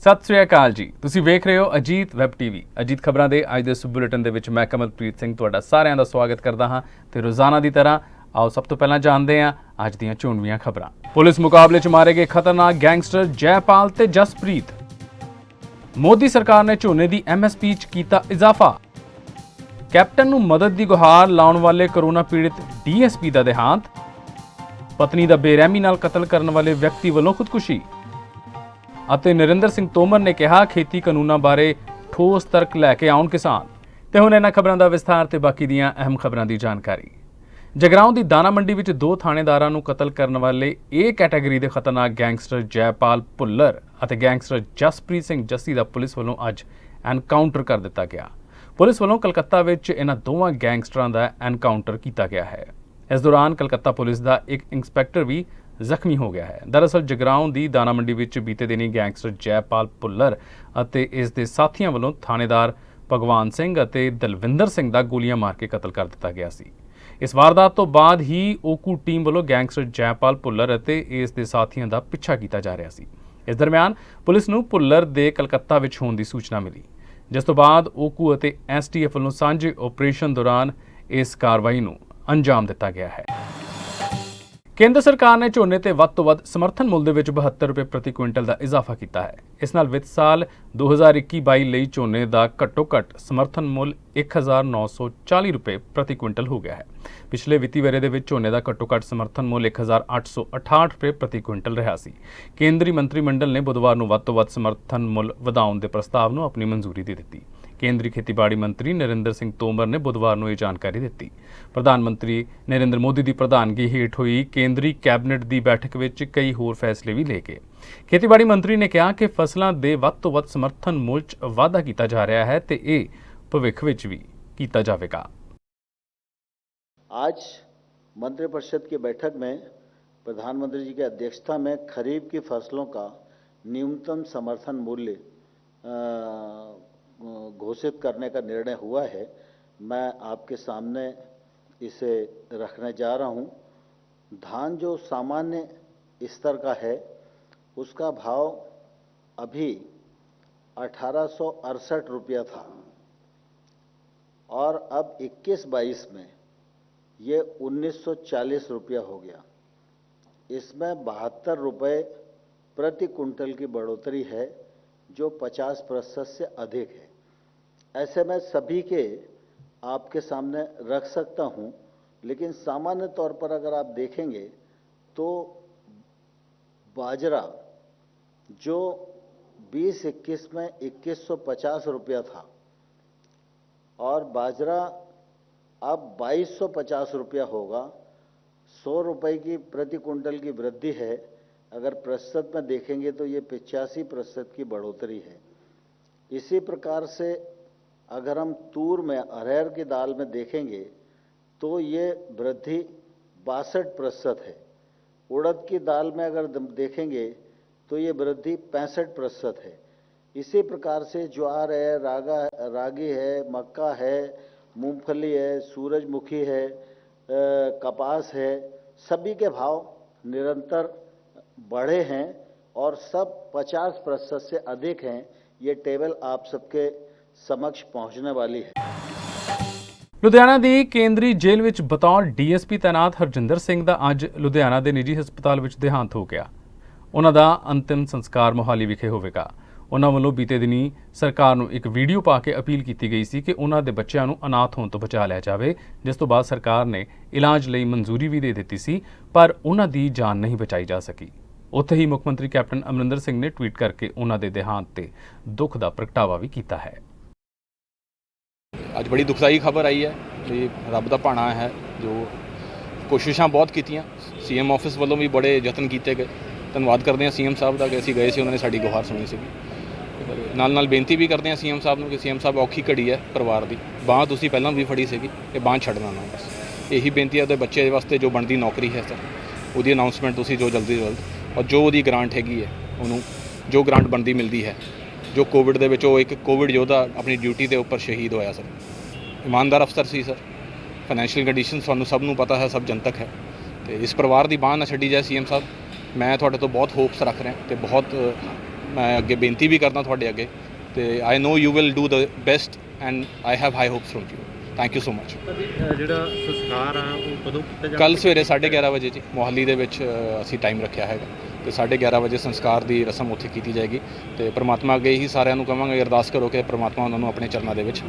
ਸਤਿ ਸ੍ਰੀ ਅਕਾਲ ਜੀ। ਤੁਸੀਂ ਵੇਖ ਰਹੇ ਹੋ ਅਜੀਤ ਵੈਬ ਟੀਵੀ। ਅਜੀਤ ਖਬਰਾਂ ਦੇ ਅੱਜ ਦੇ ਬੁਲੇਟਿਨ ਦੇ ਵਿੱਚ ਮੈਂ ਕਮਲਪ੍ਰੀਤ ਸਿੰਘ ਤੁਹਾਡਾ ਸਾਰਿਆਂ ਦਾ ਸਵਾਗਤ ਕਰਦਾ ਹਾਂ ਤੇ ਰੋਜ਼ਾਨਾ ਦੀ ਤਰ੍ਹਾਂ ਆਓ ਸਭ ਤੋਂ ਪਹਿਲਾਂ ਜਾਣਦੇ ਹਾਂ ਅੱਜ ਦੀਆਂ ਚੋਣਵੀਆਂ ਖਬਰਾਂ। ਪੁਲਿਸ ਮੁਕਾਬਲੇ 'ਚ ਮਾਰੇ ਗਏ ਖਤਰਨਾਕ ਗੈਂਗਸਟਰ ਜੈਪਾਲ ਤੇ ਜਸਪ੍ਰੀਤ। ਮੋਦੀ ਸਰਕਾਰ ਨੇ ਝੋਨੇ ਦੀ MSP 'ਚ ਕੀਤਾ ਇਜ਼ਾਫਾ। ਕੈਪਟਨ ਨੂੰ ਮਦਦ ਦੀ ਗੁਹਾਰ ਲਾਉਣ ਵਾਲੇ ਕਰੋਨਾ ਪੀੜਿਤ DSP ਦਾ ਦੇਹਾਂਤ। ਪਤਨੀ ਦਾ ਬੇਰਹਿਮੀ ਨਾਲ ਕਤਲ ਕਰਨ ਵਾਲੇ ਵਿਅਕਤੀ ਵੱਲੋਂ ਖੁਦਕੁਸ਼ੀ। ਅਤੇ ਨਰਿੰਦਰ ਸਿੰਘ ਤੋਮਰ ਨੇ ਕਿਹਾ ਖੇਤੀ ਕਾਨੂੰਨਾਂ ਬਾਰੇ ਠੋਸ ਤਰਕ ਲੈ ਕੇ ਆਉਣ ਕਿਸਾਨ। ਤੇ ਹੁਣ ਇਹਨਾਂ ਖਬਰਾਂ ਦਾ ਵਿਸਥਾਰ ਤੇ ਬਾਕੀ ਦੀਆਂ ਅਹਿਮ ਖਬਰਾਂ ਦੀ ਜਾਣਕਾਰੀ। ਜਗਰਾਉਂ ਦੀ ਦਾਣਾ ਮੰਡੀ ਵਿੱਚ 2 ਥਾਣੇਦਾਰਾਂ ਨੂੰ ਕਤਲ ਕਰਨ ਵਾਲੇ A ਕੈਟਾਗਰੀ ਦੇ ਖਤਰਨਾਕ ਗੈਂਗਸਟਰ ਜੈਪਾਲ ਭੁੱਲਰ ਅਤੇ ਗੈਂਗਸਟਰ ਜਸਪ੍ਰੀਤ ਸਿੰਘ ਜੱਸੀ ਦਾ ਪੁਲਿਸ ਵੱਲੋਂ ਅੱਜ ਐਨਕਾਊਂਟਰ ਕਰ ਦਿੱਤਾ ਗਿਆ। ਪੁਲਿਸ ਵੱਲੋਂ ਕਲਕੱਤਾ ਵਿੱਚ ਇਹਨਾਂ ਦੋਵਾਂ ਗੈਂਗਸਟਰਾਂ ਦਾ ਐਨਕਾਊਂਟਰ ਕੀਤਾ ਗਿਆ ਹੈ। ਇਸ ਦੌਰਾਨ ਕਲਕੱਤਾ ਪੁਲਿਸ ਦਾ ਇੱਕ ਇੰਸਪੈਕਟਰ ਵੀ ਜ਼ਖਮੀ ਹੋ ਗਿਆ ਹੈ। ਦਰਅਸਲ ਜਗਰਾਉਂ ਦੀ ਦਾਣਾ ਮੰਡੀ ਵਿੱਚ ਬੀਤੇ ਦਿਨੀ ਗੈਂਗਸਟਰ ਜੈਪਾਲ ਭੁੱਲਰ ਅਤੇ ਇਸ ਦੇ ਸਾਥੀਆਂ ਵੱਲੋਂ ਥਾਣੇਦਾਰ ਭਗਵਾਨ ਸਿੰਘ ਅਤੇ ਦਲਵਿੰਦਰ ਸਿੰਘ ਦਾ ਗੋਲੀਆਂ ਮਾਰ ਕੇ ਕਤਲ ਕਰ ਦਿੱਤਾ ਗਿਆ ਸੀ। ਇਸ ਵਾਰਦਾਤ ਤੋਂ ਬਾਅਦ ਹੀ ਓਕੂ ਟੀਮ ਵੱਲੋਂ ਗੈਂਗਸਟਰ ਜੈਪਾਲ ਭੁੱਲਰ ਅਤੇ ਇਸ ਦੇ ਸਾਥੀਆਂ ਦਾ ਪਿੱਛਾ ਕੀਤਾ ਜਾ ਰਿਹਾ ਸੀ। ਇਸ ਦਰਮਿਆਨ ਪੁਲਿਸ ਨੂੰ ਭੁੱਲਰ ਦੇ ਕਲਕੱਤਾ ਵਿੱਚ ਹੋਣ ਦੀ ਸੂਚਨਾ ਮਿਲੀ, ਜਿਸ ਤੋਂ ਬਾਅਦ ਓਕੂ ਅਤੇ STF ਵੱਲੋਂ ਸਾਂਝੇ ਆਪਰੇਸ਼ਨ ਦੌਰਾਨ ਇਸ ਕਾਰਵਾਈ ਨੂੰ ਅੰਜਾਮ ਦਿੱਤਾ ਗਿਆ ਹੈ। ਕੇਂਦਰ ਸਰਕਾਰ ਨੇ ਝੋਨੇ ਤੇ ਵੱਧ ਤੋਂ ਵੱਧ ਸਮਰਥਨ ਮੁੱਲ ਦੇ ਵਿੱਚ 72 ਰੁਪਏ ਪ੍ਰਤੀ ਕੁਇੰਟਲ ਦਾ ਇਜ਼ਾਫਾ ਕੀਤਾ ਹੈ। ਇਸ ਨਾਲ ਵਿੱਤ ਸਾਲ 2021-22 ਲਈ ਝੋਨੇ ਦਾ ਘੱਟੋ-ਘੱਟ ਸਮਰਥਨ ਮੁੱਲ 1940 ਰੁਪਏ ਪ੍ਰਤੀ ਕੁਇੰਟਲ ਹੋ ਗਿਆ ਹੈ। ਪਿਛਲੇ ਵਿੱਤੀ ਵਰ੍ਹੇ ਦੇ ਵਿੱਚ ਝੋਨੇ ਦਾ ਘੱਟੋ-ਘੱਟ ਸਮਰਥਨ ਮੁੱਲ 1868 ਰੁਪਏ ਪ੍ਰਤੀ ਕੁਇੰਟਲ ਰਿਹਾ ਸੀ। ਕੇਂਦਰੀ ਮੰਤਰੀ ਮੰਡਲ ਨੇ ਬੁੱਧਵਾਰ ਨੂੰ ਵੱਧ ਤੋਂ ਵੱਧ ਸਮਰਥਨ ਮੁੱਲ ਵਧਾਉਣ ਦੇ ਪ੍ਰਸਤਾਵ ਨੂੰ ਆਪਣੀ ਮਨਜ਼ੂਰੀ ਦੇ ਦਿੱਤੀ। ਕੇਂਦਰੀ ਖੇਤੀਬਾੜੀ ਮੰਤਰੀ ਨਰਿੰਦਰ ਸਿੰਘ ਤੋਮਰ ਨੇ ਬੁੱਧਵਾਰ ਨੂੰ ਇਹ ਜਾਣਕਾਰੀ ਦਿੱਤੀ। ਪ੍ਰਧਾਨ ਮੰਤਰੀ ਨਰਿੰਦਰ ਮੋਦੀ ਦੀ ਪ੍ਰਧਾਨਗੀ ਹੇਠ ਹੋਈ ਕੇਂਦਰੀ ਕੈਬਨਿਟ ਦੀ ਬੈਠਕ ਵਿੱਚ ਕਈ ਹੋਰ ਫੈਸਲੇ ਵੀ ਲਏ ਗਏ। ਖੇਤੀਬਾੜੀ ਮੰਤਰੀ ਨੇ ਕਿਹਾ ਕਿ ਫਸਲਾਂ ਦੇ ਵੱਧ ਤੋਂ ਵੱਧ ਸਮਰਥਨ ਮੁੱਲ 'ਚ ਵਾਧਾ ਕੀਤਾ ਜਾ ਰਿਹਾ ਹੈ ਤੇ ਇਹ ਭਵਿੱਖ ਵਿੱਚ ਵੀ ਕੀਤਾ ਜਾਵੇਗਾ। आज मंत्रिपरिषद की बैठक में प्रधानमंत्री जी की अध्यक्षता में खरीफ की फसलों का न्यूनतम समर्थन मूल्य घोषित करने का निर्णय हुआ है। मैं आपके सामने इसे रखने जा रहा हूं। धान जो सामान्य स्तर का है उसका भाव अभी 1868 रुपया था और अब 21-22 में ये 1940 रुपया हो गया। इसमें 72 रुपये प्रति कुंटल की बढ़ोतरी है जो 50% से अधिक है। ऐसे में सभी के आपके सामने रख सकता हूं, लेकिन सामान्य तौर पर अगर आप देखेंगे तो बाजरा जो 20-21 में 2150 रुपया था और बाजरा अब 2250 रुपया होगा। 100 रुपये की प्रति कुंटल की वृद्धि है। अगर प्रतिशत में देखेंगे तो ये 85% की बढ़ोतरी है। इसी प्रकार से अगर हम तूर में अरहर की दाल में देखेंगे तो ये वृद्धि 62% है। उड़द की दाल में अगर देखेंगे तो ये वृद्धि 65% है। इसी प्रकार से ज्वार है, रागी है, मक्का है, मूंगफली है, सूरजमुखी है, कपास है, सभी के भाव निरंतर बढ़े हैं और सब 50% से अधिक हैं। ये टेबल आप सबके समक्ष पहुंचने वाली है। ਲੁਧਿਆਣਾ ਦੀ ਕੇਂਦਰੀ ਜੇਲ੍ਹ ਵਿੱਚ ਬਤੌਰ DSP ਤੈਨਾਤ ਹਰਜਿੰਦਰ ਸਿੰਘ ਦਾ ਅੱਜ ਲੁਧਿਆਣਾ ਦੇ ਨਿੱਜੀ ਹਸਪਤਾਲ ਵਿੱਚ ਦੇਹਾਂਤ ਹੋ ਗਿਆ। ਉਹਨਾਂ ਦਾ ਅੰਤਿਮ ਸੰਸਕਾਰ ਮੋਹਾਲੀ ਵਿਖੇ ਹੋਵੇਗਾ। ਉਹਨਾਂ ਵੱਲੋਂ ਬੀਤੇ ਦਿਨੀ ਸਰਕਾਰ ਨੂੰ ਇੱਕ ਵੀਡੀਓ ਪਾ ਕੇ ਅਪੀਲ ਕੀਤੀ ਗਈ ਸੀ ਕਿ ਉਹਨਾਂ ਦੇ ਬੱਚਿਆਂ ਨੂੰ ਅਨਾਥ ਹੋਣ ਤੋਂ ਬਚਾ ਲਿਆ ਜਾਵੇ, ਜਿਸ ਤੋਂ ਬਾਅਦ ਸਰਕਾਰ ਨੇ ਇਲਾਜ ਲਈ ਮਨਜ਼ੂਰੀ ਵੀ ਦੇ ਦਿੱਤੀ ਸੀ, ਪਰ ਉਹਨਾਂ ਦੀ ਜਾਨ ਨਹੀਂ ਬਚਾਈ ਜਾ ਸਕੀ। ਉੱਥੇ ਹੀ ਮੁੱਖ ਮੰਤਰੀ ਕੈਪਟਨ ਅਮਰਿੰਦਰ ਸਿੰਘ ਨੇ ਟਵੀਟ ਕਰਕੇ ਉਹਨਾਂ ਦੇ ਦੇਹਾਂਤ ਤੇ ਦੁੱਖ ਦਾ ਪ੍ਰਗਟਾਵਾ ਵੀ ਕੀਤਾ ਹੈ। ਅੱਜ ਬੜੀ ਦੁਖਦਾਈ ਖਬਰ ਆਈ ਹੈ ਕਿ ਰੱਬ ਦਾ ਭਾਣਾ ਹੈ ਜੋ ਕੋਸ਼ਿਸ਼ਾਂ ਬਹੁਤ ਕੀਤੀਆਂ। CM ਆਫਿਸ ਵੱਲੋਂ ਵੀ ਬੜੇ ਯਤਨ ਕੀਤੇ ਗਏ। ਧੰਨਵਾਦ ਕਰਦੇ ਹਾਂ CM ਸਾਹਿਬ ਦਾ ਕਿ ਅਸੀਂ ਗਏ ਸੀ, ਉਹਨਾਂ ਨੇ ਸਾਡੀ ਗੁਹਾਰ ਸੁਣੀ ਸੀਗੀ। ਨਾਲ ਬੇਨਤੀ ਵੀ ਕਰਦੇ ਹਾਂ CM ਸਾਹਿਬ ਨੂੰ ਕਿ CM ਸਾਹਿਬ ਔਖੀ ਘੜੀ ਹੈ ਪਰਿਵਾਰ ਦੀ, ਬਾਂਹ ਤੁਸੀਂ ਪਹਿਲਾਂ ਵੀ ਫੜੀ ਸੀਗੀ ਕਿ ਬਾਂਹ ਛੱਡਣਾ ਨਾ ਬਸ। ਇਹੀ ਬੇਨਤੀ ਹੈ ਉਹਦੇ ਬੱਚੇ ਵਾਸਤੇ ਜੋ ਬਣਦੀ ਨੌਕਰੀ ਹੈ ਸਰ ਉਹਦੀ ਅਨਾਊਂਸਮੈਂਟ ਤੁਸੀਂ ਜੋ ਜਲਦੀ ਤੋਂ ਜਲਦ, ਔਰ ਜੋ ਉਹਦੀ ਗ੍ਰਾਂਟ ਹੈਗੀ ਹੈ ਉਹਨੂੰ ਜੋ ਗ੍ਰਾਂਟ ਬਣਦੀ ਮਿਲਦੀ ਹੈ। ਜੋ ਕੋਵਿਡ ਦੇ ਵਿੱਚ ਉਹ ਇੱਕ ਕੋਵਿਡ ਯੋਧਾ ਆਪਣੀ ਡਿਊਟੀ ਦੇ ਉੱਪਰ ਸ਼ਹੀਦ ਹੋਇਆ ਸਰ, ਇਮਾਨਦਾਰ ਅਫਸਰ ਸੀ ਸਰ। ਫਾਈਨੈਂਸ਼ੀਅਲ ਕੰਡੀਸ਼ਨ ਤੁਹਾਨੂੰ ਸਭ ਨੂੰ ਪਤਾ ਹੈ, ਸਭ ਜਨਤਕ ਹੈ, ਤੇ ਇਸ ਪਰਿਵਾਰ ਦੀ ਬਾਂਹ ਨਾ ਛੱਡੀ ਜਾਏ। CM ਸਾਹਿਬ ਮੈਂ ਤੁਹਾਡੇ ਤੋਂ ਬਹੁਤ ਹੋਪਸ ਰੱਖ ਰਿਹਾ ਤੇ ਬਹੁਤ मैं अगे बेनती भी करदा तुहाडे अगे ते I know you will do the best and I have high hopes from you. Thank you so much. ਜਿਹੜਾ ਸੰਸਕਾਰ ਆ ਉਹ ਕਦੋਂ ਕੀਤਾ ਜਾਵੇ? ਕੱਲ ਸਵੇਰੇ 11:30 ਵਜੇ ਜੀ ਮੋਹਾਲੀ ਦੇ ਵਿੱਚ ਅਸੀਂ ਟਾਈਮ ਰੱਖਿਆ ਹੈਗਾ ਤੇ 11:30 ਵਜੇ ਸੰਸਕਾਰ ਦੀ ਰਸਮ ਉੱਥੇ ਕੀਤੀ ਜਾਏਗੀ ਤੇ ਪ੍ਰਮਾਤਮਾ ਅੱਗੇ ਹੀ ਸਾਰਿਆਂ ਨੂੰ ਕਹਾਂਗੇ, ਅਰਦਾਸ ਕਰੋ ਕਿ ਪ੍ਰਮਾਤਮਾ ਉਹਨਾਂ ਨੂੰ ਆਪਣੇ ਚਰਨਾਂ ਦੇ ਵਿੱਚ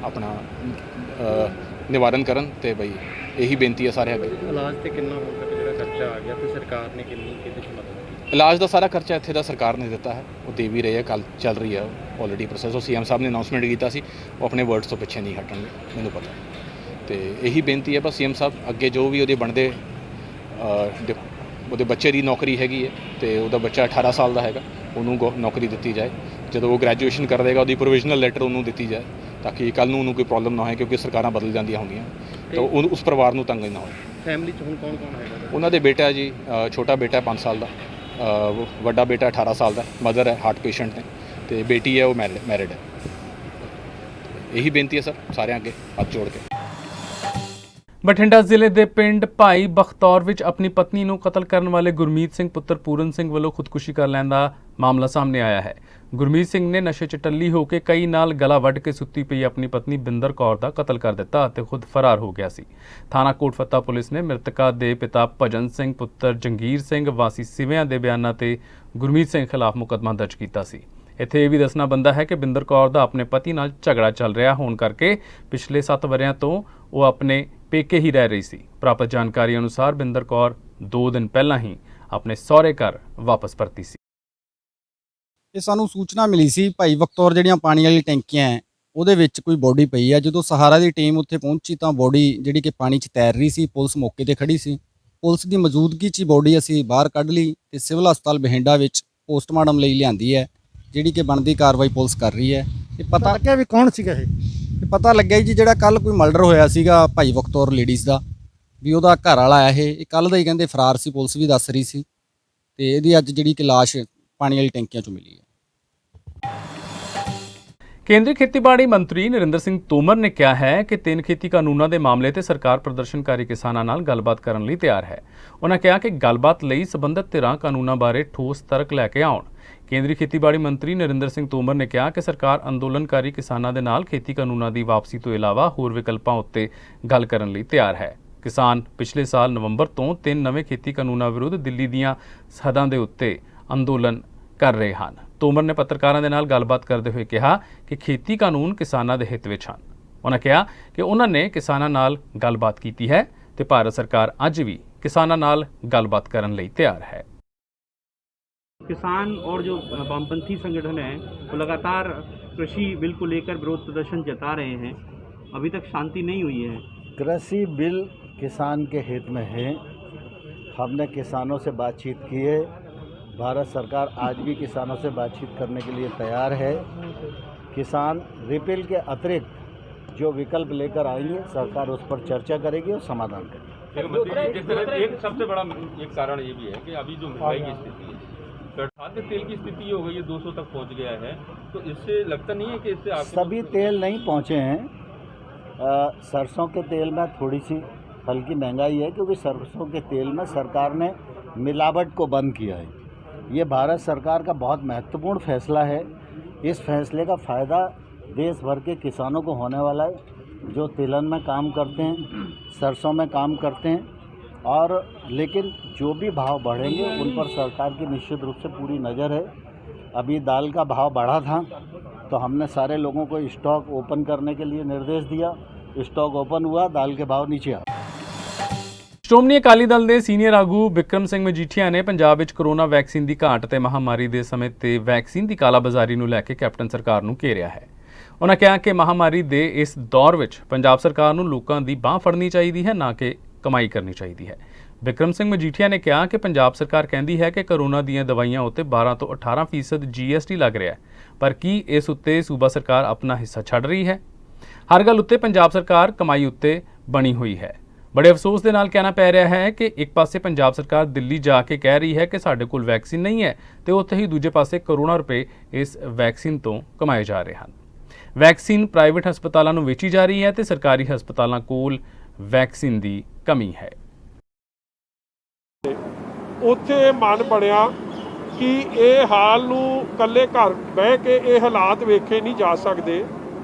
ਆਪਣਾ ਨਿਵਾਰਨ ਕਰਨ ਤੇ ਬਈ ਇਹੀ ਬੇਨਤੀ ਹੈ ਸਾਰੇ ਅੱਗੇ। ਇਲਾਜ ਤੇ ਕਿੰਨਾ ਹੁਣ ਤੱਕ ਜਿਹੜਾ ਖਰਚਾ ਆ ਗਿਆ ਤੇ ਸਰਕਾਰ ਨੇ ਕਿੰਨੀ ਕਿਹਦੇ 'ਚ ਮਦਦ ਕੀਤੀ? ਇਲਾਜ ਦਾ ਸਾਰਾ ਖਰਚਾ ਇੱਥੇ ਦਾ ਸਰਕਾਰ ਨੇ ਦਿੱਤਾ ਹੈ, ਉਹ ਦੇ ਵੀ ਰਹੇ ਹੈ, ਕੱਲ ਚੱਲ ਰਹੀ ਹੈ ਆਲਰੇਡੀ ਪ੍ਰੋਸੈਸ। ਉਹ ਸੀਐਮ ਸਾਹਿਬ ਨੇ ਅਨਾਉਂਸਮੈਂਟ ਕੀਤਾ ਸੀ, ਉਹ ਆਪਣੇ ਵਰਡਸ ਤੋਂ ਪਿੱਛੇ ਨਹੀਂ ਹਟਣਗੇ, ਮੈਨੂੰ ਪਤਾ। ਤੇ ਇਹੀ ਬੇਨਤੀ ਹੈ ਬਸ ਸੀਐਮ ਸਾਹਿਬ ਅੱਗੇ ਜੋ ਵੀ ਉਹਦੇ ਬਣਦੇ ਉਹਦੇ ਬੱਚੇ ਦੀ ਨੌਕਰੀ ਹੈਗੀ ਹੈ ਤੇ ਉਹਦਾ ਬੱਚਾ 18 ਸਾਲ ਦਾ ਹੈਗਾ, ਉਹਨੂੰ ਨੌਕਰੀ ਦਿੱਤੀ ਜਾਏ। ਜਦੋਂ ਉਹ ਗ੍ਰੈਜੂਏਸ਼ਨ ਕਰ ਦੇਗਾ ਉਹਦੀ ਪ੍ਰੋਵੀਜ਼ਨਲ ਲੈਟਰ ਉਹਨੂੰ ਦਿੱਤੀ ਜਾਏ ਤਾਂ ਕਿ ਕੱਲ੍ਹ ਨੂੰ ਉਹਨੂੰ ਕੋਈ ਪ੍ਰੋਬਲਮ ਨਾ ਹੋਏ, ਕਿਉਂਕਿ ਸਰਕਾਰਾਂ ਬਦਲ ਜਾਂਦੀਆਂ ਹੁੰਦੀਆਂ ਤਾਂ ਉਸ ਪਰਿਵਾਰ ਨੂੰ ਤੰਗ ਨਾ ਹੋਏ। ਫੈਮਿਲੀ 'ਚ ਹੁਣ ਕੌਣ ਕੌਣ ਹੈਗਾ? ਉਹਨਾਂ ਦੇ ਬੇਟਾ ਜੀ, ਛੋਟਾ ਬੇਟਾ 5 ਸਾਲ ਦਾ, ਵੱਡਾ ਬੇਟਾ 18 ਸਾਲ ਦਾ, ਮਦਰ ਹੈ, ਹਾਰਟ ਪੇਸ਼ੈਂਟ ਨੇ ਤੇ ਬੇਟੀ ਹੈ ਉਹ ਮੈਰਿਡ ਹੈ। ਇਹੀ ਬੇਨਤੀ ਹੈ ਸਰ ਸਾਰਿਆਂ ਅੱਗੇ ਹੱਥ ਜੋੜ ਕੇ। ਬਠਿੰਡਾ ਜ਼ਿਲ੍ਹੇ ਦੇ ਪਿੰਡ ਭਾਈ ਬਖਤੌਰ ਵਿੱਚ ਆਪਣੀ ਪਤਨੀ ਨੂੰ ਕਤਲ ਕਰਨ ਵਾਲੇ ਗੁਰਮੀਤ ਸਿੰਘ ਪੁੱਤਰ ਪੂਰਨ ਸਿੰਘ ਵੱਲੋਂ ਖੁਦਕੁਸ਼ੀ ਕਰ ਲੈਣ ਦਾ ਮਾਮਲਾ ਸਾਹਮਣੇ ਆਇਆ ਹੈ। ਗੁਰਮੀਤ ਸਿੰਘ ਨੇ ਨਸ਼ੇ 'ਚ ਟੱਲੀ ਹੋ ਕੇ ਕਈ ਨਾਲ ਗਲਾ ਵੱਢ ਕੇ ਸੁੱਤੀ ਪਈ ਆਪਣੀ ਪਤਨੀ ਬਿੰਦਰ ਕੌਰ ਦਾ ਕਤਲ ਕਰ ਦਿੱਤਾ ਅਤੇ ਖੁਦ ਫਰਾਰ ਹੋ ਗਿਆ ਸੀ। ਥਾਣਾ ਕੋਟਫੱਤਾ ਪੁਲਿਸ ਨੇ ਮ੍ਰਿਤਕਾ ਦੇ ਪਿਤਾ ਭਜਨ ਸਿੰਘ ਪੁੱਤਰ ਜੰਗੀਰ ਸਿੰਘ ਵਾਸੀ ਸਿਵਿਆਂ ਦੇ ਬਿਆਨਾਂ ਤੇ ਗੁਰਮੀਤ ਸਿੰਘ ਖਿਲਾਫ ਮੁਕੱਦਮਾ ਦਰਜ ਕੀਤਾ ਸੀ। ਇੱਥੇ ਇਹ ਵੀ ਦੱਸਣਾ ਬਣਦਾ ਹੈ ਕਿ ਬਿੰਦਰ ਕੌਰ ਦਾ ਆਪਣੇ ਪਤੀ ਨਾਲ ਝਗੜਾ ਚੱਲ ਰਿਹਾ ਹੋਣ ਕਰਕੇ ਪਿਛਲੇ 7 ਵਰ੍ਹਿਆਂ ਤੋਂ ਉਹ ਆਪਣੇ ਪੇਕੇ ਹੀ ਰਹਿ ਰਹੀ ਸੀ। ਪ੍ਰਾਪਤ ਜਾਣਕਾਰੀ ਅਨੁਸਾਰ ਬਿੰਦਰ ਕੌਰ 2 ਦਿਨ ਪਹਿਲਾਂ ਹੀ ਆਪਣੇ ਸਹੁਰੇ ਘਰ ਵਾਪਸ ਪਰਤੀ ਸੀ। ਇਹ ਸਾਨੂੰ ਸੂਚਨਾ ਮਿਲੀ ਸੀ ਭਾਈ ਬਖਤੌਰ ਜਿਹੜੀਆਂ ਪਾਣੀ ਵਾਲੀ ਟੈਂਕੀਆਂ ਹੈ ਉਹਦੇ ਵਿੱਚ ਕੋਈ ਬੋਡੀ ਪਈ ਹੈ। ਜਦੋਂ ਸਹਾਰਾ ਦੀ ਟੀਮ ਉੱਥੇ ਪਹੁੰਚੀ ਤਾਂ ਬੋਡੀ ਜਿਹੜੀ ਕਿ ਪਾਣੀ 'ਚ ਤੈਰ ਰਹੀ ਸੀ, ਪੁਲਿਸ ਮੌਕੇ ਤੇ ਖੜੀ ਸੀ। ਪੁਲਿਸ ਦੀ ਮੌਜੂਦਗੀ 'ਚ ਹੀ ਬੋਡੀ ਅਸੀਂ ਬਾਹਰ ਕੱਢ ਲਈ ਤੇ ਸਿਵਲ ਹਸਪਤਾਲ ਬਠਿੰਡਾ ਵਿੱਚ ਪੋਸਟਮਾਰਟਮ ਲਈ ਲਿਆਂਦੀ ਹੈ, ਜਿਹੜੀ ਕਿ ਬਣਦੀ ਕਾਰਵਾਈ ਪੁਲਿਸ ਕਰ ਰਹੀ ਹੈ। ਇਹ ਪਤਾ ਲੱਗਿਆ ਵੀ ਕੌਣ ਸੀਗਾ ਇਹ? ਪਤਾ ਲੱਗਿਆ ਜੀ ਜਿਹੜਾ ਕੱਲ ਕੋਈ ਮਰਡਰ ਹੋਇਆ ਸੀਗਾ ਭਾਈ ਬਖਤੌਰ ਲੇਡੀਜ਼ ਦਾ, ਵੀ ਉਹਦਾ ਘਰ ਵਾਲਾ ਆ। ਇਹ ਕੱਲ ਦਾ ਹੀ ਕਹਿੰਦੇ ਫਰਾਰ ਸੀ, ਪੁਲਿਸ ਵੀ ਦੱਸ ਰਹੀ ਸੀ ਤੇ ਇਹਦੀ ਅੱਜ ਜਿਹੜੀ ਕਿ ਲਾਸ਼ ਪਾਣੀ ਵਾਲੀ ਟੈਂਕੀਆਂ 'ਚੋਂ ਮਿਲੀ ਹੈ। ਕੇਂਦਰੀ ਖੇਤੀਬਾੜੀ ਮੰਤਰੀ ਨਰਿੰਦਰ ਸਿੰਘ ਤੋਮਰ ਨੇ ਕਿਹਾ ਹੈ ਕਿ 3 ਖੇਤੀ ਕਾਨੂੰਨਾਂ ਦੇ ਮਾਮਲੇ ਤੇ ਸਰਕਾਰ ਪ੍ਰਦਰਸ਼ਨਕਾਰੀ ਕਿਸਾਨਾਂ ਨਾਲ ਗੱਲਬਾਤ ਕਰਨ ਲਈ ਤਿਆਰ ਹੈ। ਉਨ੍ਹਾਂ ਕਿਹਾ ਕਿ ਗੱਲਬਾਤ ਲਈ ਸਬੰਧਤ ਧਿਰਾਂ ਕਾਨੂੰਨਾਂ ਬਾਰੇ ਠੋਸ ਤਰਕ ਲੈ ਕੇ ਆਉਣ। ਕੇਂਦਰੀ ਖੇਤੀਬਾੜੀ ਮੰਤਰੀ ਨਰਿੰਦਰ ਸਿੰਘ ਤੋਮਰ ਨੇ ਕਿਹਾ ਕਿ ਸਰਕਾਰ ਅੰਦੋਲਨਕਾਰੀ ਕਿਸਾਨਾਂ ਦੇ ਨਾਲ ਖੇਤੀ ਕਾਨੂੰਨਾਂ ਦੀ ਵਾਪਸੀ ਤੋਂ ਇਲਾਵਾ ਹੋਰ ਵਿਕਲਪਾਂ ਉੱਤੇ ਗੱਲ ਕਰਨ ਲਈ ਤਿਆਰ ਹੈ। ਕਿਸਾਨ ਪਿਛਲੇ ਸਾਲ ਨਵੰਬਰ ਤੋਂ 3 ਨਵੇਂ ਖੇਤੀ ਕਾਨੂੰਨਾਂ ਵਿਰੁੱਧ ਦਿੱਲੀ ਦੀਆਂ ਸਰਹੱਦਾਂ ਦੇ ਉੱਤੇ ਅੰਦੋਲਨ ਕਰ ਰਹੇ ਹਨ। ਤੋਮਰ ਨੇ ਪੱਤਰਕਾਰਾਂ ਦੇ ਨਾਲ ਗੱਲਬਾਤ ਕਰਦੇ ਹੋਏ ਕਿਹਾ ਕਿ ਖੇਤੀ ਕਾਨੂੰਨ ਕਿਸਾਨਾਂ ਦੇ ਹਿੱਤ ਵਿੱਚ ਹਨ। ਉਨ੍ਹਾਂ ਕਿਹਾ ਕਿ ਉਨ੍ਹਾਂ ਨੇ ਕਿਸਾਨਾਂ ਨਾਲ ਗੱਲਬਾਤ ਕੀਤੀ ਹੈ ਤੇ ਭਾਰਤ ਸਰਕਾਰ ਅੱਜ ਵੀ ਕਿਸਾਨਾਂ ਨਾਲ ਗੱਲਬਾਤ ਕਰਨ ਲਈ ਤਿਆਰ ਹੈ। किसान और जो वामपंथी संगठन हैं वो लगातार कृषि बिल को लेकर विरोध प्रदर्शन जता रहे हैं, अभी तक शांति नहीं हुई है। कृषि बिल किसान के हित में है। हमने किसानों से बातचीत की है। भारत सरकार आज भी किसानों से बातचीत करने के लिए तैयार है। किसान रिपील के अतिरिक्त जो विकल्प लेकर आएंगे सरकार उस पर चर्चा करेगी और समाधान करेगी। एक सबसे बड़ा एक कारण ये भी है कि अभी जो महंगाई की स्थिति है, खाद्य तेल की स्थिति हो गई है, 200 तक पहुंच गया है, तो इससे लगता नहीं है कि इससे सभी तेल नहीं पहुंचे हैं। सरसों के तेल में थोड़ी सी हल्की महंगाई है क्योंकि सरसों के तेल में सरकार ने मिलावट को बंद किया है। ये भारत सरकार का बहुत महत्वपूर्ण फैसला है। इस फैसले का फ़ायदा देश भर के किसानों को होने वाला है जो तिलहन में काम करते हैं, सरसों में काम करते हैं। और लेकिन जो भी भाव बढ़ेंगे उन पर सरकार की निश्चित रूप से पूरी नज़र है। अभी दाल का भाव बढ़ा था तो हमने सारे लोगों को स्टॉक ओपन करने के लिए निर्देश दिया। स्टॉक ओपन हुआ, दाल के भाव नीचे आ। ਸ਼੍ਰੋਮਣੀ ਅਕਾਲੀ ਦਲ ਦੇ ਸੀਨੀਅਰ ਆਗੂ ਬਿਕਰਮ ਸਿੰਘ ਮਜੀਠੀਆ ਨੇ ਪੰਜਾਬ ਵਿੱਚ ਕੋਰੋਨਾ ਵੈਕਸੀਨ ਦੀ ਘਾਟ ਤੇ ਮਹਾਮਾਰੀ ਦੇ ਸਮੇਂ ਤੇ ਵੈਕਸੀਨ ਦੀ ਕਾਲਾਬਾਜ਼ਾਰੀ ਨੂੰ ਲੈ ਕੇ ਕੈਪਟਨ ਸਰਕਾਰ ਨੂੰ ਘੇਰਿਆ ਹੈ। ਉਨ੍ਹਾਂ ਕਿਹਾ ਕਿ ਮਹਾਮਾਰੀ ਦੇ ਇਸ ਦੌਰ ਵਿੱਚ ਪੰਜਾਬ ਸਰਕਾਰ ਨੂੰ ਲੋਕਾਂ ਦੀ ਬਾਂਹ ਫੜਨੀ ਚਾਹੀਦੀ ਹੈ, ਨਾ ਕਿ ਕਮਾਈ ਕਰਨੀ ਚਾਹੀਦੀ ਹੈ। ਬਿਕਰਮ ਸਿੰਘ ਮਜੀਠੀਆ ਨੇ ਕਿਹਾ ਕਿ ਪੰਜਾਬ ਸਰਕਾਰ ਕਹਿੰਦੀ ਹੈ ਕਿ ਕੋਰੋਨਾ ਦੀਆਂ ਦਵਾਈਆਂ ਉੱਤੇ 12 ਤੋਂ 18% GST ਲੱਗ ਰਿਹਾ ਹੈ, ਪਰ ਕੀ ਇਸ ਉੱਤੇ ਸੂਬਾ ਸਰਕਾਰ ਆਪਣਾ ਹਿੱਸਾ ਛੱਡ ਰਹੀ ਹੈ? ਹਰ ਗੱਲ ਉੱਤੇ ਪੰਜਾਬ ਸਰਕਾਰ ਕਮਾਈ ਉੱਤੇ ਬਣੀ ਹੋਈ ਹੈ। ਬੜੇ ਅਫਸੋਸ ਦੇ ਨਾਲ ਕਹਿਣਾ ਪੈ ਰਿਹਾ ਹੈ ਕਿ ਇੱਕ ਪਾਸੇ ਪੰਜਾਬ ਸਰਕਾਰ ਦਿੱਲੀ ਜਾ ਕੇ ਕਹਿ ਰਹੀ ਹੈ ਕਿ ਸਾਡੇ ਕੋਲ ਵੈਕਸੀਨ ਨਹੀਂ ਹੈ ਤੇ ਉੱਥੇ ਹੀ ਦੂਜੇ ਪਾਸੇ ਕਰੋੜਾਂ ਰੁਪਏ ਇਸ ਵੈਕਸੀਨ ਤੋਂ ਕਮਾਏ ਜਾ ਰਹੇ ਹਨ। ਵੈਕਸੀਨ ਪ੍ਰਾਈਵੇਟ ਹਸਪਤਾਲਾਂ ਨੂੰ ਵੇਚੀ ਜਾ ਰਹੀ ਹੈ ਤੇ ਸਰਕਾਰੀ ਹਸਪਤਾਲਾਂ ਕੋਲ ਵੈਕਸੀਨ ਦੀ ਕਮੀ ਹੈ। ਉੱਥੇ ਮਨ ਬਣਿਆ ਕਿ ਇਹ ਹਾਲ ਨੂੰ ਇਕੱਲੇ ਘਰ ਬਹਿ ਕੇ ਇਹ ਹਾਲਾਤ ਵੇਖੇ ਨਹੀਂ ਜਾ ਸਕਦੇ।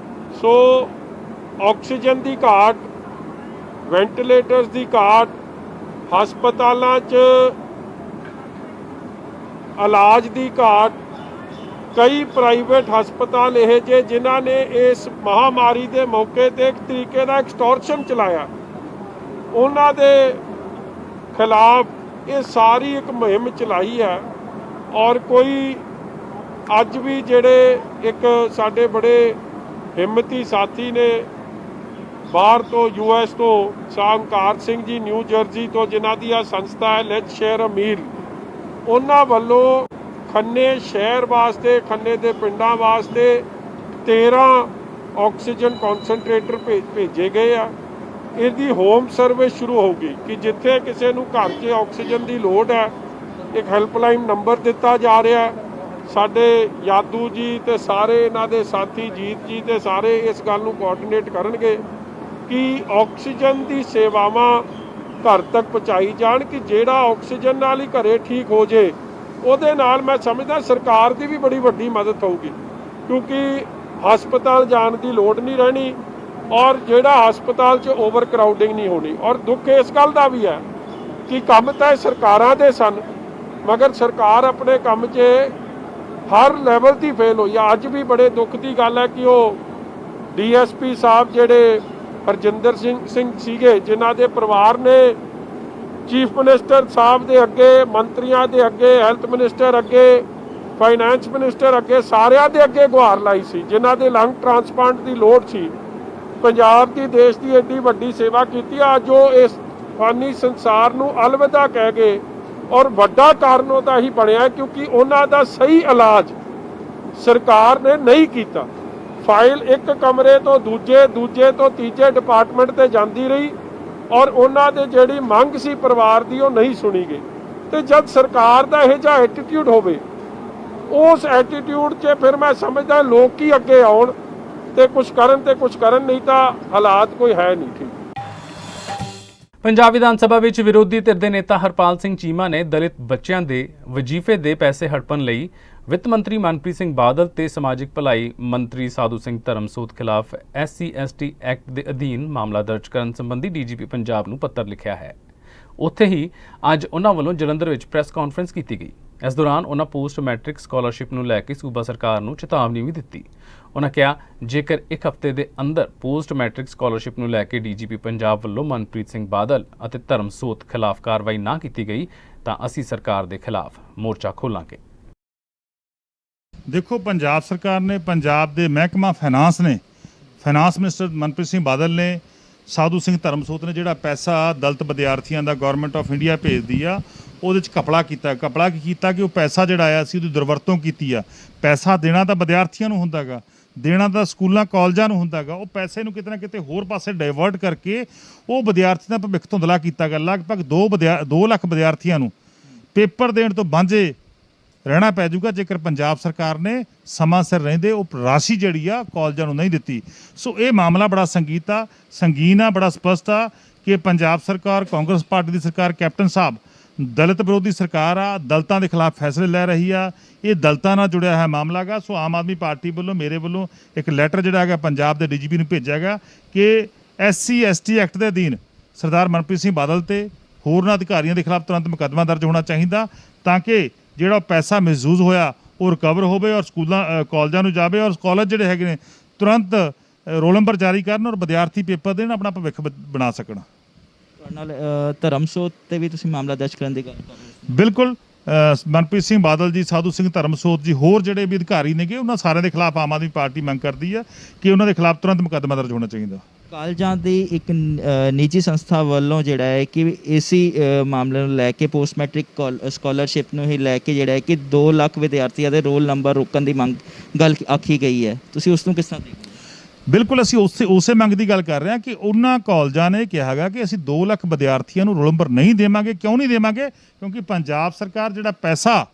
ਸੋ ਆਕਸੀਜਨ ਦੀ ਘਾਟ, ਵੈਂਟੀਲੇਟਰਸ ਦੀ ਘਾਟ, ਹਸਪਤਾਲਾਂ 'ਚ ਇਲਾਜ ਦੀ ਘਾਟ, ਕਈ ਪ੍ਰਾਈਵੇਟ ਹਸਪਤਾਲ ਇਹ ਜਿਹੇ ਜਿਨ੍ਹਾਂ ਨੇ ਇਸ ਮਹਾਮਾਰੀ ਦੇ ਮੌਕੇ 'ਤੇ ਇੱਕ ਤਰੀਕੇ ਦਾ ਐਕਸਟੋਰਸ਼ਨ ਚਲਾਇਆ, ਉਹਨਾਂ ਦੇ ਖਿਲਾਫ ਇਹ ਸਾਰੀ ਇੱਕ ਮੁਹਿੰਮ ਚਲਾਈ ਹੈ। ਔਰ ਕੋਈ ਅੱਜ ਵੀ ਜਿਹੜੇ ਇੱਕ ਸਾਡੇ ਬੜੇ ਹਿੰਮਤੀ ਸਾਥੀ ਨੇ ਬਾਹਰ ਤੋਂ US ਤੋਂ ਸਾਮਕਾਰ ਸਿੰਘ ਜੀ ਨਿਊ ਜਰਸੀ ਤੋਂ, ਜਿਨ੍ਹਾਂ ਦੀ ਆ ਸੰਸਥਾ ਹੈ ਲੈਟਸ ਸ਼ੇਅਰ ਅ ਮੀਲ, ਉਹਨਾਂ ਵੱਲੋਂ ਖੰਨੇ ਸ਼ਹਿਰ ਵਾਸਤੇ, ਖੰਨੇ ਦੇ ਪਿੰਡਾਂ ਵਾਸਤੇ 13 ਆਕਸੀਜਨ ਕੌਨਸਨਟ੍ਰੇਟਰ ਭੇਜੇ ਗਏ ਆ। ਇਹਦੀ ਹੋਮ ਸਰਵਿਸ ਸ਼ੁਰੂ ਹੋ ਗਈ ਕਿ ਜਿੱਥੇ ਕਿਸੇ ਨੂੰ ਘਰ 'ਚ ਆਕਸੀਜਨ ਦੀ ਲੋੜ ਹੈ, ਇੱਕ ਹੈਲਪਲਾਈਨ ਨੰਬਰ ਦਿੱਤਾ ਜਾ ਰਿਹਾ। ਸਾਡੇ ਯਾਦੂ ਜੀ ਤੇ ਸਾਰੇ ਇਹਨਾਂ ਦੇ ਸਾਥੀ ਜੀਤ ਜੀ ਤੇ ਸਾਰੇ ਇਸ ਗੱਲ ਨੂੰ ਕੋਆਰਡੀਨੇਟ ਕਰਨਗੇ ਕਿ ਆਕਸੀਜਨ ਦੀ ਸੇਵਾਵਾਂ ਘਰ ਤੱਕ ਪਹੁੰਚਾਈ ਜਾਣ, ਕਿ ਜਿਹੜਾ ਆਕਸੀਜਨ ਨਾਲ ਹੀ ਘਰੇ ਠੀਕ ਹੋ ਜੇ, ਉਹਦੇ ਨਾਲ ਮੈਂ ਸਮਝਦਾ ਸਰਕਾਰ ਦੀ ਵੀ ਬੜੀ ਵੱਡੀ ਮਦਦ ਹੋਊਗੀ, ਕਿਉਂਕਿ ਹਸਪਤਾਲ ਜਾਣ ਦੀ ਲੋੜ ਨਹੀਂ ਰਹਿਣੀ ਔਰ ਜਿਹੜਾ ਹਸਪਤਾਲ 'ਚ ਓਵਰ ਕਰਾਊਡਿੰਗ ਨਹੀਂ ਹੋਣੀ। ਔਰ ਦੁੱਖ ਇਸ ਗੱਲ ਦਾ ਵੀ ਹੈ ਕਿ ਕੰਮ ਤਾਂ ਸਰਕਾਰਾਂ ਦੇ ਸਨ, ਮਗਰ ਸਰਕਾਰ ਆਪਣੇ ਕੰਮ 'ਚ ਹਰ ਲੈਵਲ ਦੀ ਫੇਲ ਹੋਈ ਆ। ਅੱਜ ਵੀ ਬੜੇ ਦੁੱਖ ਦੀ ਗੱਲ ਹੈ ਕਿ ਉਹ DSP ਸਾਹਿਬ ਜਿਹੜੇ ਹਰਜਿੰਦਰ ਸਿੰਘ ਸੀਗੇ, ਜਿਨ੍ਹਾਂ ਦੇ ਪਰਿਵਾਰ ਨੇ ਚੀਫ ਮਿਨਿਸਟਰ ਸਾਹਿਬ ਦੇ ਅੱਗੇ, ਮੰਤਰੀਆਂ ਦੇ ਅੱਗੇ, ਹੈਲਥ ਮਿਨਿਸਟਰ ਅੱਗੇ, ਫਾਈਨੈਂਸ ਮਿਨਿਸਟਰ ਅੱਗੇ, ਸਾਰਿਆਂ ਦੇ ਅੱਗੇ ਗੁਹਾਰ ਲਾਈ ਸੀ, ਜਿਨ੍ਹਾਂ ਦੇ ਲੰਗ ਟ੍ਰਾਂਸਪਲਾਂਟ ਦੀ ਲੋੜ ਸੀ। ਪੰਜਾਬ ਦੀ ਦੇਸ਼ ਦੀ ਐਡੀ ਵੱਡੀ ਸੇਵਾ ਕੀਤੀ ਆ, ਜੋ ਇਸ ਫਾਨੀ ਸੰਸਾਰ ਨੂੰ ਅਲਵਿਦਾ ਕਹਿ ਗਏ। ਔਰ ਵੱਡਾ ਕਾਰਨ ਉਹਦਾ ਹੀ ਬਣਿਆ ਕਿਉਂਕਿ ਉਹਨਾਂ ਦਾ ਸਹੀ ਇਲਾਜ ਸਰਕਾਰ ਨੇ ਨਹੀਂ ਕੀਤਾ। ਫਾਈਲ ਇੱਕ ਕਮਰੇ ਤੋਂ ਦੂਜੇ ਤੋਂ ਤੀਜੇ ਡਿਪਾਰਟਮੈਂਟ ਤੇ ਜਾਂਦੀ ਰਹੀ ਔਰ ਉਹਨਾਂ ਦੇ ਜਿਹੜੀ ਮੰਗ ਸੀ ਪਰਿਵਾਰ ਦੀ ਉਹ ਨਹੀਂ ਸੁਣੀ ਗਈ। ਤੇ ਜਦ ਸਰਕਾਰ ਦਾ ਇਹ ਜਿਹਾ ਐਟੀਟਿਊਡ ਹੋਵੇ, ਉਸ ਐਟੀਟਿਊਡ 'ਚ ਫਿਰ ਮੈਂ ਸਮਝਦਾ ਲੋਕ ਹੀ ਅੱਗੇ ਆਉਣ ਤੇ ਕੁਝ ਕਰਨ, ਨਹੀਂ ਤਾਂ ਹਾਲਾਤ ਕੋਈ ਹੈ ਨਹੀਂ ਠੀਕ। ਪੰਜਾਬ ਵਿਧਾਨ ਸਭਾ ਵਿੱਚ ਵਿਰੋਧੀ ਧਿਰ ਦੇ ਨੇਤਾ ਹਰਪਾਲ ਸਿੰਘ ਚੀਮਾ ਨੇ ਦਲਿਤ ਬੱਚਿਆਂ ਦੇ ਵਜ਼ੀਫੇ ਦੇ ਪੈਸੇ ਹੜਪਣ ਲਈ ਵਿੱਤ ਮੰਤਰੀ ਮਨਪ੍ਰੀਤ ਸਿੰਘ ਬਾਦਲ ਤੇ ਸਮਾਜਿਕ ਭਲਾਈ ਮੰਤਰੀ ਸਾਧੂ ਸਿੰਘ ਧਰਮਸੋਤ ਖਿਲਾਫ SC/ST ਐਕਟ ਦੇ ਅਧੀਨ ਮਾਮਲਾ ਦਰਜ ਕਰਨ ਸੰਬੰਧੀ DGP ਪੰਜਾਬ ਨੂੰ ਪੱਤਰ ਲਿਖਿਆ ਹੈ। ਉੱਥੇ ਹੀ ਅੱਜ ਉਹਨਾਂ ਵੱਲੋਂ ਜਲੰਧਰ ਵਿੱਚ ਪ੍ਰੈਸ ਕਾਨਫਰੰਸ ਕੀਤੀ ਗਈ। ਇਸ ਦੌਰਾਨ ਉਹਨਾਂ ਪੋਸਟ ਮੈਟ੍ਰਿਕ ਸਕਾਲਰਸ਼ਿਪ ਨੂੰ ਲੈ ਕੇ ਸੂਬਾ ਸਰਕਾਰ ਨੂੰ ਚੇਤਾਵਨੀ ਵੀ ਦਿੱਤੀ। ਉਹਨਾਂ ਕਿਹਾ ਜੇਕਰ ਇੱਕ ਹਫ਼ਤੇ ਦੇ ਅੰਦਰ ਪੋਸਟ ਮੈਟ੍ਰਿਕ ਸਕਾਲਰਸ਼ਿਪ ਨੂੰ ਲੈ ਕੇ DGP ਪੰਜਾਬ ਵੱਲੋਂ ਮਨਪ੍ਰੀਤ ਸਿੰਘ ਬਾਦਲ ਅਤੇ ਧਰਮਸੋਤ ਖਿਲਾਫ ਕਾਰਵਾਈ ਨਾ ਕੀਤੀ ਗਈ ਤਾਂ ਅਸੀਂ ਸਰਕਾਰ ਦੇ ਖਿਲਾਫ ਮੋਰਚਾ ਖੋਲਾਂਗੇ। ਦੇਖੋ, ਪੰਜਾਬ ਸਰਕਾਰ ਨੇ, ਪੰਜਾਬ ਦੇ ਮਹਿਕਮਾ ਫਾਈਨਾਂਸ ਨੇ, ਫਾਈਨਾਂਸ ਮਿਨਿਸਟਰ ਮਨਪ੍ਰੀਤ ਸਿੰਘ ਬਾਦਲ ਨੇ, ਸਾਧੂ ਸਿੰਘ ਧਰਮਸੋਤ ਨੇ ਜਿਹੜਾ ਪੈਸਾ ਦਲਿਤ ਵਿਦਿਆਰਥੀਆਂ ਦਾ ਗਵਰਨਮੈਂਟ ਆਫ ਇੰਡੀਆ ਭੇਜਦੀ ਆ, ਉਹਦੇ 'ਚ ਘਪਲਾ ਕੀਤਾ ਕੀ ਕੀਤਾ ਕਿ ਉਹ ਪੈਸਾ ਜਿਹੜਾ ਆਇਆ ਸੀ ਉਹਦੀ ਦੁਰਵਰਤੋਂ ਕੀਤੀ ਆ। ਪੈਸਾ ਦੇਣਾ ਤਾਂ ਵਿਦਿਆਰਥੀਆਂ ਨੂੰ ਹੁੰਦਾ ਗਾ, ਦੇਣਾ ਤਾਂ ਸਕੂਲਾਂ ਕਾਲਜਾਂ ਨੂੰ ਹੁੰਦਾ ਗਾ। ਉਹ ਪੈਸੇ ਨੂੰ ਕਿਤੇ ਨਾ ਕਿਤੇ ਹੋਰ ਪਾਸੇ ਡਾਇਵਰਟ ਕਰਕੇ ਉਹ ਵਿਦਿਆਰਥੀ ਦਾ ਭਵਿੱਖ ਧੁੰਦਲਾ ਕੀਤਾ ਗਿਆ। ਲਗਭਗ 2 ਲੱਖ ਵਿਦਿਆਰਥੀਆਂ ਨੂੰ ਪੇਪਰ ਦੇਣ ਤੋਂ ਵਾਂਝੇ ਰਹਿਣਾ ਪੈ ਜਾਊਗਾ ਜੇਕਰ ਪੰਜਾਬ ਸਰਕਾਰ ਨੇ ਸਮਾਂ ਸਿਰ ਰਹਿੰਦੇ ਉਹ ਰਾਸ਼ੀ ਜਿਹੜੀ ਆ ਕਾਲਜਾਂ ਨੂੰ ਨਹੀਂ ਦਿੱਤੀ। ਸੋ ਇਹ ਮਾਮਲਾ ਬੜਾ ਸੰਗੀਨ ਆ, ਬੜਾ ਸਪਸ਼ਟ ਆ ਕਿ ਪੰਜਾਬ ਸਰਕਾਰ, ਕਾਂਗਰਸ ਪਾਰਟੀ ਦੀ ਸਰਕਾਰ, ਕੈਪਟਨ ਸਾਹਿਬ ਦਲਿਤ ਵਿਰੋਧੀ ਸਰਕਾਰ ਆ, ਦਲਿਤਾਂ ਦੇ ਖਿਲਾਫ ਫੈਸਲੇ ਲੈ ਰਹੀ ਆ। ਇਹ ਦਲਿਤਾਂ ਨਾਲ ਜੁੜਿਆ ਹੈ ਮਾਮਲਾ ਗਾ। ਸੋ ਆਮ ਆਦਮੀ ਪਾਰਟੀ ਵੱਲੋਂ, ਮੇਰੇ ਵੱਲੋਂ ਇੱਕ ਲੈਟਰ ਜਿਹੜਾ ਹੈਗਾ ਪੰਜਾਬ ਦੇ DGP ਨੂੰ ਭੇਜਿਆ ਗਿਆ ਕਿ SC/ST ਐਕਟ ਦੇ ਅਧੀਨ ਸਰਦਾਰ ਮਨਪ੍ਰੀਤ ਸਿੰਘ ਬਾਦਲ ਤੇ ਹੋਰਨਾਂ ਅਧਿਕਾਰੀਆਂ ਦੇ ਖਿਲਾਫ ਤੁਰੰਤ ਮੁਕੱਦਮਾ ਦਰਜ ਹੋਣਾ ਚਾਹੀਦਾ ਤਾਂ ਕਿ ਜਿਹੜਾ ਪੈਸਾ ਮਿਸਯੂਜ਼ ਹੋਇਆ ਉਹ ਰਿਕਵਰ ਹੋਵੇ ਔਰ ਸਕੂਲਾਂ ਕਾਲਜਾਂ ਨੂੰ ਜਾਵੇ ਔਰ ਕਾਲਜ ਜਿਹੜੇ ਹੈਗੇ ਨੇ ਤੁਰੰਤ ਰੋਲ ਨੰਬਰ ਜਾਰੀ ਕਰਨ ਔਰ ਵਿਦਿਆਰਥੀ ਪੇਪਰ ਦੇਣ, ਆਪਣਾ ਭਵਿੱਖ ਬਣਾ ਸਕਣ। ਨਾਲ ਧਰਮਸੋਤ ਤੇ ਵੀ ਤੁਸੀਂ ਮਾਮਲਾ ਦਰਜ ਕਰਨ ਦੀ ਗੱਲ ਕਰ ਰਹੇ ਹੋ? ਬਿਲਕੁਲ, ਮਨਪ੍ਰੀਤ ਸਿੰਘ ਬਾਦਲ ਜੀ, ਸਾਧੂ ਸਿੰਘ ਧਰਮਸੋਤ ਜੀ, ਹੋਰ ਜਿਹੜੇ ਵੀ ਅਧਿਕਾਰੀ ਨੇਗੇ, ਉਹਨਾਂ ਸਾਰਿਆਂ ਦੇ ਖਿਲਾਫ ਆਮ ਆਦਮੀ ਪਾਰਟੀ ਮੰਗ ਕਰਦੀ ਹੈ ਕਿ ਉਹਨਾਂ ਦੇ ਖਿਲਾਫ ਤੁਰੰਤ ਮੁਕੱਦਮਾ ਦਰਜ ਹੋਣਾ ਚਾਹੀਦਾ। ਕਾਲਜਾਂ ਦੀ ਇੱਕ ਨਿੱਜੀ ਸੰਸਥਾ ਵੱਲੋਂ ਜਿਹੜਾ ਹੈ ਕਿ ਇਸੇ ਮਾਮਲੇ ਨੂੰ ਲੈ ਕੇ ਪੋਸਟ ਮੈਟ੍ਰਿਕ ਸਕਾਲਰਸ਼ਿਪ ਨੂੰ ਹੀ ਲੈ ਕੇ ਜਿਹੜਾ ਹੈ ਕਿ 2 ਲੱਖ ਵਿਦਿਆਰਥੀਆਂ ਦੇ ਰੋਲ ਨੰਬਰ ਰੋਕਣ ਦੀ ਗੱਲ ਆਖੀ ਗਈ ਹੈ, ਤੁਸੀਂ ਉਸ ਨੂੰ ਕਿਸ ਤਰ੍ਹਾਂ ਦੇਖਦੇ ਹੋ? ਬਿਲਕੁਲ, ਅਸੀਂ ਉਸੇ ਮੰਗ ਦੀ ਗੱਲ ਕਰ ਰਹੇ ਹਾਂ ਕਿ ਉਹਨਾਂ ਕਾਲਜਾਂ ਨੇ ਕਿਹਾ ਹੈਗਾ ਕਿ ਅਸੀਂ 2 ਲੱਖ ਵਿਦਿਆਰਥੀਆਂ ਨੂੰ ਰੋਲ ਨੰਬਰ ਨਹੀਂ ਦੇਵਾਂਗੇ। ਕਿਉਂ ਨਹੀਂ ਦੇਵਾਂਗੇ? ਕਿਉਂਕਿ ਪੰਜਾਬ ਸਰਕਾਰ ਜਿਹੜਾ ਪੈਸਾ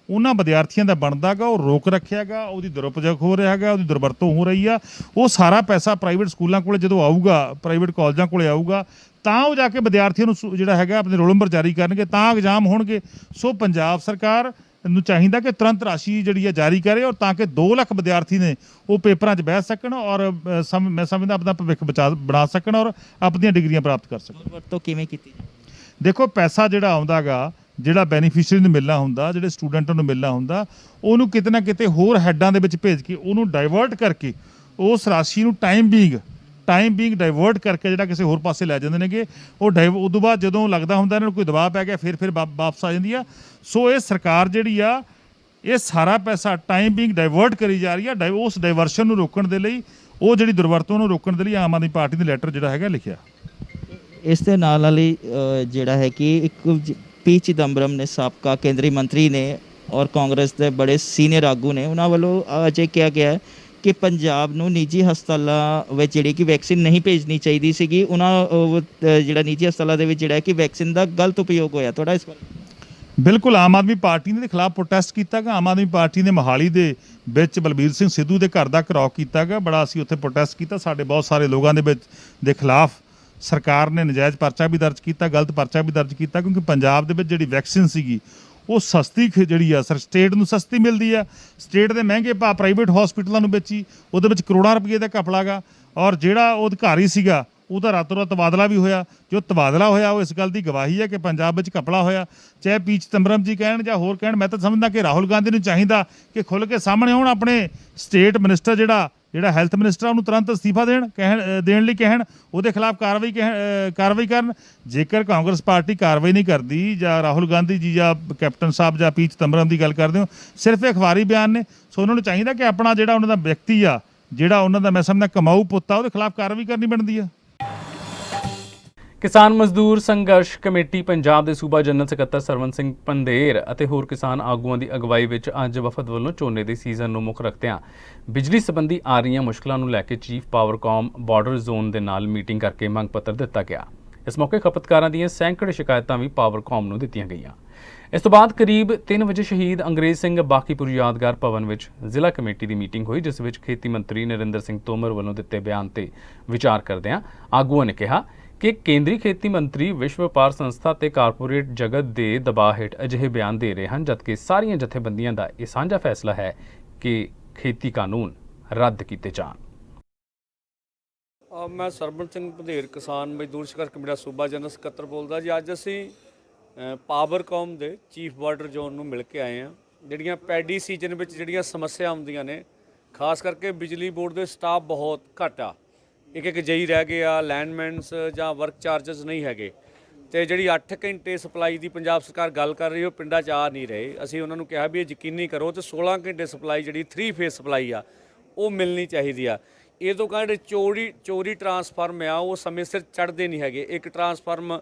ਉਹਨਾਂ ਵਿਦਿਆਰਥੀਆਂ ਦਾ ਬਣਦਾ ਗਾ ਉਹ ਰੋਕ ਰੱਖਿਆ ਗਾ, ਉਹਦੀ ਦੁਰਉਪਯੋਗ ਹੋ ਰਿਹਾ ਹੈਗਾ, ਉਹਦੀ ਦੁਰਵਰਤੋਂ ਹੋ ਰਹੀ ਆ। ਉਹ ਸਾਰਾ ਪੈਸਾ ਪ੍ਰਾਈਵੇਟ ਸਕੂਲਾਂ ਕੋਲੇ ਜਦੋਂ ਆਊਗਾ, ਪ੍ਰਾਈਵੇਟ ਕਾਲਜਾਂ ਕੋਲੇ ਆਊਗਾ, ਤਾਂ ਉਹ ਜਾ ਕੇ ਵਿਦਿਆਰਥੀਆਂ ਨੂੰ ਜਿਹੜਾ ਹੈਗਾ ਆਪਣੇ ਰੋਲ ਨੰਬਰ ਜਾਰੀ ਕਰਨਗੇ, ਤਾਂ ਐਗਜ਼ਾਮ ਹੋਣਗੇ। ਸੋ ਪੰਜਾਬ ਸਰਕਾਰ ਨੂੰ ਚਾਹੀਦਾ ਕਿ ਤੁਰੰਤ ਰਾਸ਼ੀ ਜਿਹੜੀ ਹੈ ਜਾਰੀ ਕਰੇ ਔਰ ਤਾਂ ਕਿ 2 ਲੱਖ ਵਿਦਿਆਰਥੀ ਨੇ ਉਹ ਪੇਪਰਾਂ 'ਚ ਬਹਿ ਸਕਣ ਔਰ ਮੈਂ ਸਮਝਦਾ ਆਪਣਾ ਭਵਿੱਖ ਬਣਾ ਸਕਣ ਔਰ ਆਪਣੀਆਂ ਡਿਗਰੀਆਂ ਪ੍ਰਾਪਤ ਕਰ ਸਕਣ। ਵਰਤੋਂ ਕਿਵੇਂ ਕੀਤੀ? ਦੇਖੋ, ਪੈਸਾ ਜਿਹੜਾ ਆਉਂਦਾ ਗਾ, ਜਿਹੜਾ ਬੈਨੀਫੀਸ਼ੀਅਰੀ ਨੂੰ ਮਿਲਣਾ ਹੁੰਦਾ, ਜਿਹੜੇ ਸਟੂਡੈਂਟਾਂ ਨੂੰ ਮਿਲਣਾ ਹੁੰਦਾ, ਉਹਨੂੰ ਕਿਤੇ ਨਾ ਕਿਤੇ ਹੋਰ ਹੈਡਾਂ ਦੇ ਵਿੱਚ ਭੇਜ ਕੇ ਉਹਨੂੰ ਡਾਇਵਰਟ ਕਰਕੇ ਉਸ ਰਾਸ਼ੀ ਨੂੰ ਟਾਈਮ ਬੀਂਗ ਡਾਇਵਰਟ ਕਰਕੇ ਜਿਹੜਾ ਕਿਸੇ ਹੋਰ ਪਾਸੇ ਲੈ ਜਾਂਦੇ ਨੇਗੇ। ਉਹ ਤੋਂ ਬਾਅਦ ਜਦੋਂ ਲੱਗਦਾ ਹੁੰਦਾ ਇਹਨਾਂ ਨੂੰ ਕੋਈ ਦਬਾਅ ਪੈ ਗਿਆ ਫਿਰ ਵਾਪਸ ਆ ਜਾਂਦੀ ਆ। ਸੋ ਇਹ ਸਰਕਾਰ ਜਿਹੜੀ ਆ, ਇਹ ਸਾਰਾ ਪੈਸਾ ਟਾਈਮ ਬੀਂਗ ਡਾਇਵਰਟ ਕਰੀ ਜਾ ਰਹੀ ਆ। ਉਸ ਡਾਇਵਰਸ਼ਨ ਨੂੰ ਰੋਕਣ ਦੇ ਲਈ, ਉਹ ਜਿਹੜੀ ਦੁਰਵਰਤੋਂ ਨੂੰ ਰੋਕਣ ਦੇ ਲਈ ਆਮ ਆਦਮੀ ਪਾਰਟੀ ਨੇ ਲੈਟਰ ਜਿਹੜਾ ਹੈਗਾ ਲਿਖਿਆ। ਇਸ ਦੇ ਨਾਲ ਹੀ ਜਿਹੜਾ ਹੈ ਕਿ ਇੱਕ ਪੀ ਚਿਦੰਬਰਮ ਨੇ, ਸਾਬਕਾ ਕੇਂਦਰੀ ਮੰਤਰੀ ਨੇ ਔਰ ਕਾਂਗਰਸ ਦੇ ਬੜੇ ਸੀਨੀਅਰ ਆਗੂ ਨੇ, ਉਹਨਾਂ ਵੱਲੋਂ ਅਜੇ ਕਿਹਾ ਗਿਆ ਹੈ ਕਿ ਪੰਜਾਬ ਨੂੰ ਨਿੱਜੀ ਹਸਪਤਾਲਾਂ ਵਿੱਚ ਜਿਹੜੀ ਕਿ ਵੈਕਸੀਨ ਨਹੀਂ ਭੇਜਣੀ ਚਾਹੀਦੀ ਸੀਗੀ। ਉਹਨਾਂ ਜਿਹੜਾ ਨਿੱਜੀ ਹਸਪਤਾਲਾਂ ਦੇ ਵਿੱਚ ਜਿਹੜਾ ਕਿ ਵੈਕਸੀਨ ਦਾ ਗਲਤ ਉਪਯੋਗ ਹੋਇਆ। ਤੁਹਾਡਾ ਇਸ ਬਾਰੇ? ਬਿਲਕੁਲ, ਆਮ ਆਦਮੀ ਪਾਰਟੀ ਨੇ ਦੇ ਖਿਲਾਫ ਪ੍ਰੋਟੈਸਟ ਕੀਤਾ ਗਾ। ਆਮ ਆਦਮੀ ਪਾਰਟੀ ਨੇ ਮੋਹਾਲੀ ਦੇ ਵਿੱਚ ਬਲਬੀਰ ਸਿੰਘ ਸਿੱਧੂ ਦੇ ਘਰ ਦਾ ਘਿਰਾਓ ਕੀਤਾ ਗਾ। ਬੜਾ ਅਸੀਂ ਉੱਥੇ ਪ੍ਰੋਟੈਸਟ ਕੀਤਾ। ਸਾਡੇ ਬਹੁਤ ਸਾਰੇ ਲੋਕਾਂ ਦੇ ਖਿਲਾਫ ਸਰਕਾਰ ਨੇ ਨਜਾਇਜ਼ ਪਰਚਾ ਵੀ ਦਰਜ ਕੀਤਾ, ਗਲਤ ਪਰਚਾ ਵੀ ਦਰਜ ਕੀਤਾ, ਕਿਉਂਕਿ ਪੰਜਾਬ ਦੇ ਵਿੱਚ ਜਿਹੜੀ ਵੈਕਸੀਨ ਸੀਗੀ ਉਹ ਸਸਤੀ ਜਿਹੜੀ ਆ ਸਟੇਟ ਨੂੰ ਸਸਤੀ ਮਿਲਦੀ ਆ। ਸਟੇਟ ਦੇ ਮਹਿੰਗੇ ਭਾਅ ਪ੍ਰਾਈਵੇਟ ਹਸਪੀਟਲਾਂ ਨੂੰ ਵੇਚੀ, ਉਹਦੇ ਵਿੱਚ ਕਰੋੜਾਂ ਰੁਪਏ ਦਾ ਘਪਲਾ ਗਾ। ਔਰ ਜਿਹੜਾ ਉਹ ਅਧਿਕਾਰੀ ਸੀਗਾ ਉਹਦਾ ਰਾਤੋਂ ਰਾਤ ਤਬਾਦਲਾ ਵੀ ਹੋਇਆ। ਜੋ ਤਬਾਦਲਾ ਹੋਇਆ ਉਹ ਇਸ ਗੱਲ ਦੀ ਗਵਾਹੀ ਹੈ ਕਿ ਪੰਜਾਬ ਵਿੱਚ ਘਪਲਾ ਹੋਇਆ। ਚਾਹੇ ਪੀ ਚਿਦੰਬਰਮ ਜੀ ਕਹਿਣ ਜਾਂ ਹੋਰ ਕਹਿਣ, ਮੈਂ ਤਾਂ ਸਮਝਦਾ ਕਿ ਰਾਹੁਲ ਗਾਂਧੀ ਨੂੰ ਚਾਹੀਦਾ ਕਿ ਖੁੱਲ੍ਹ ਕੇ ਸਾਹਮਣੇ ਆਉਣ। ਆਪਣੇ ਸਟੇਟ ਮਿਨਿਸਟਰ ਜਿਹੜਾ ਹੈਲਥ ਮਿਨਿਸਟਰ ਉਹਨੂੰ ਤੁਰੰਤ ਅਸਤੀਫਾ ਦੇਣ ਲਈ ਕਹਿਣ, ਉਹਦੇ ਖਿਲਾਫ ਕਾਰਵਾਈ ਕਰਨ। ਜੇਕਰ ਕਾਂਗਰਸ ਪਾਰਟੀ ਕਾਰਵਾਈ ਨਹੀਂ ਕਰਦੀ, ਜਾਂ ਰਾਹੁਲ ਗਾਂਧੀ ਜੀ ਜਾਂ ਕੈਪਟਨ ਸਾਹਿਬ ਜਾਂ ਪੀ ਚਿਦੰਬਰਮ ਦੀ ਗੱਲ ਕਰਦੇ ਹੋ, ਸਿਰਫ ਇਹ ਅਖਬਾਰੀ ਬਿਆਨ ਨੇ। ਸੋ ਉਹਨਾਂ ਨੂੰ ਚਾਹੀਦਾ ਕਿ ਆਪਣਾ ਜਿਹੜਾ ਉਹਨਾਂ ਦਾ ਵਿਅਕਤੀ ਆ, ਜਿਹੜਾ ਉਹਨਾਂ ਦਾ ਮੈਂ ਸਮਝਦਾ ਕਮਾਊ ਪੁੱਤ ਆ, ਉਹਦੇ ਖਿਲਾਫ ਕਾਰਵਾਈ ਕਰਨੀ ਬਣਦੀ ਆ। ਕਿਸਾਨ ਮਜ਼ਦੂਰ ਸੰਘਰਸ਼ ਕਮੇਟੀ ਪੰਜਾਬ ਦੇ ਸੂਬਾ ਜਨਰਲ ਸਕੱਤਰ ਸਰਵਨ ਸਿੰਘ ਪੰਧੇਰ ਅਤੇ ਹੋਰ ਕਿਸਾਨ ਆਗੂਆਂ ਦੀ ਅਗਵਾਈ ਵਿੱਚ ਅੱਜ ਵਫਦ ਵੱਲੋਂ ਝੋਨੇ ਦੇ ਸੀਜ਼ਨ ਨੂੰ ਮੁੱਖ ਰੱਖਦਿਆਂ ਬਿਜਲੀ ਸੰਬੰਧੀ ਆ ਰਹੀਆਂ ਮੁਸ਼ਕਲਾਂ ਨੂੰ ਲੈ ਕੇ ਚੀਫ ਪਾਵਰਕਾਮ ਬਾਰਡਰ ਜ਼ੋਨ ਦੇ ਨਾਲ ਮੀਟਿੰਗ ਕਰਕੇ ਮੰਗ ਪੱਤਰ ਦਿੱਤਾ ਗਿਆ। ਇਸ ਮੌਕੇ ਖਪਤਕਾਰਾਂ ਦੀਆਂ ਸੈਂਕੜੇ ਸ਼ਿਕਾਇਤਾਂ ਵੀ ਪਾਵਰਕਾਮ ਨੂੰ ਦਿੱਤੀਆਂ ਗਈਆਂ। ਇਸ ਤੋਂ ਬਾਅਦ ਕਰੀਬ 3 ਵਜੇ ਸ਼ਹੀਦ ਅੰਗਰੇਜ਼ ਸਿੰਘ ਬਾਕੀਪੁਰ ਯਾਦਗਾਰ ਭਵਨ ਵਿੱਚ ਜ਼ਿਲ੍ਹਾ ਕਮੇਟੀ ਦੀ ਮੀਟਿੰਗ ਹੋਈ, ਜਿਸ ਵਿੱਚ ਖੇਤੀ ਮੰਤਰੀ ਨਰਿੰਦਰ ਸਿੰਘ ਤੋਮਰ ਵੱਲੋਂ ਦਿੱਤੇ ਬਿਆਨ ਤੇ ਵਿਚਾਰ ਕਰਦਿਆਂ ਆਗੂਆਂ ਨੇ ਕਿਹਾ ਕਿ ਕੇਂਦਰੀ ਖੇਤੀ ਮੰਤਰੀ ਵਿਸ਼ਵ ਵਪਾਰ ਸੰਸਥਾ ਤੇ ਕਾਰਪੋਰੇਟ ਜਗਤ ਦੇ ਦਬਾਅ ਹੇਠ ਅਜਿਹੇ ਬਿਆਨ ਦੇ ਰਹੇ ਹਨ, ਜਦਕਿ ਸਾਰੀਆਂ ਜਥੇਬੰਦੀਆਂ ਦਾ ਇਹ ਸਾਂਝਾ ਫੈਸਲਾ ਹੈ ਕਿ ਖੇਤੀ ਕਾਨੂੰਨ ਰੱਦ ਕੀਤੇ ਜਾਣ। ਮੈਂ ਸਰਵਨ ਸਿੰਘ ਪੰਧੇਰ ਕਿਸਾਨ ਮਜ਼ਦੂਰ ਸੰਘਰਸ਼ ਕਮੇਟੀ ਦਾ ਸੂਬਾ ਜਨਰਲ ਸਕੱਤਰ ਬੋਲਦਾ ਜੀ। ਅੱਜ ਅਸੀਂ ਪਾਵਰਕਾਮ ਦੇ ਚੀਫ ਬਾਰਡਰ ਜ਼ੋਨ ਨੂੰ ਮਿਲ ਕੇ ਆਏ ਹਾਂ। ਜਿਹੜੀਆਂ ਪੈਡੀ ਸੀਜ਼ਨ ਵਿੱਚ ਜਿਹੜੀਆਂ ਸਮੱਸਿਆ ਆਉਂਦੀਆਂ ਨੇ, ਖਾਸ ਕਰਕੇ ਬਿਜਲੀ ਬੋਰਡ ਦੇ ਸਟਾਫ ਬਹੁਤ ਘੱਟ ਆ, ਇੱਕ ਜਈ ਰਹਿ ਗਏ ਆ, ਲੈਂਡਮੈਨਸ ਜਾਂ ਵਰਕ ਚਾਰਜਸ ਨਹੀਂ ਹੈਗੇ, ਤੇ ਜਿਹੜੀ 8 ਘੰਟੇ ਸਪਲਾਈ ਦੀ ਪੰਜਾਬ ਸਰਕਾਰ ਗੱਲ ਕਰ ਰਹੀ ਉਹ ਪਿੰਡਾਂ 'ਚ ਆ ਨਹੀਂ ਰਹੇ। ਅਸੀਂ ਉਹਨਾਂ ਨੂੰ ਕਿਹਾ ਵੀ ਇਹ ਯਕੀਨੀ ਕਰੋ ਤੇ 16 ਘੰਟੇ ਸਪਲਾਈ ਜਿਹੜੀ 3 ਫੇਸ ਸਪਲਾਈ ਆ ਉਹ ਮਿਲਣੀ ਚਾਹੀਦੀ ਆ। ਇਹ ਤੋਂ ਕਹਿੰਦੇ ਚੋਰੀ ਟਰਾਂਸਫਾਰਮ ਆ ਉਹ ਸਮੇਂ ਸਿਰ ਚੜ੍ਹਦੇ ਨਹੀਂ ਹੈਗੇ। ਇੱਕ ਟਰਾਂਸਫਾਰਮ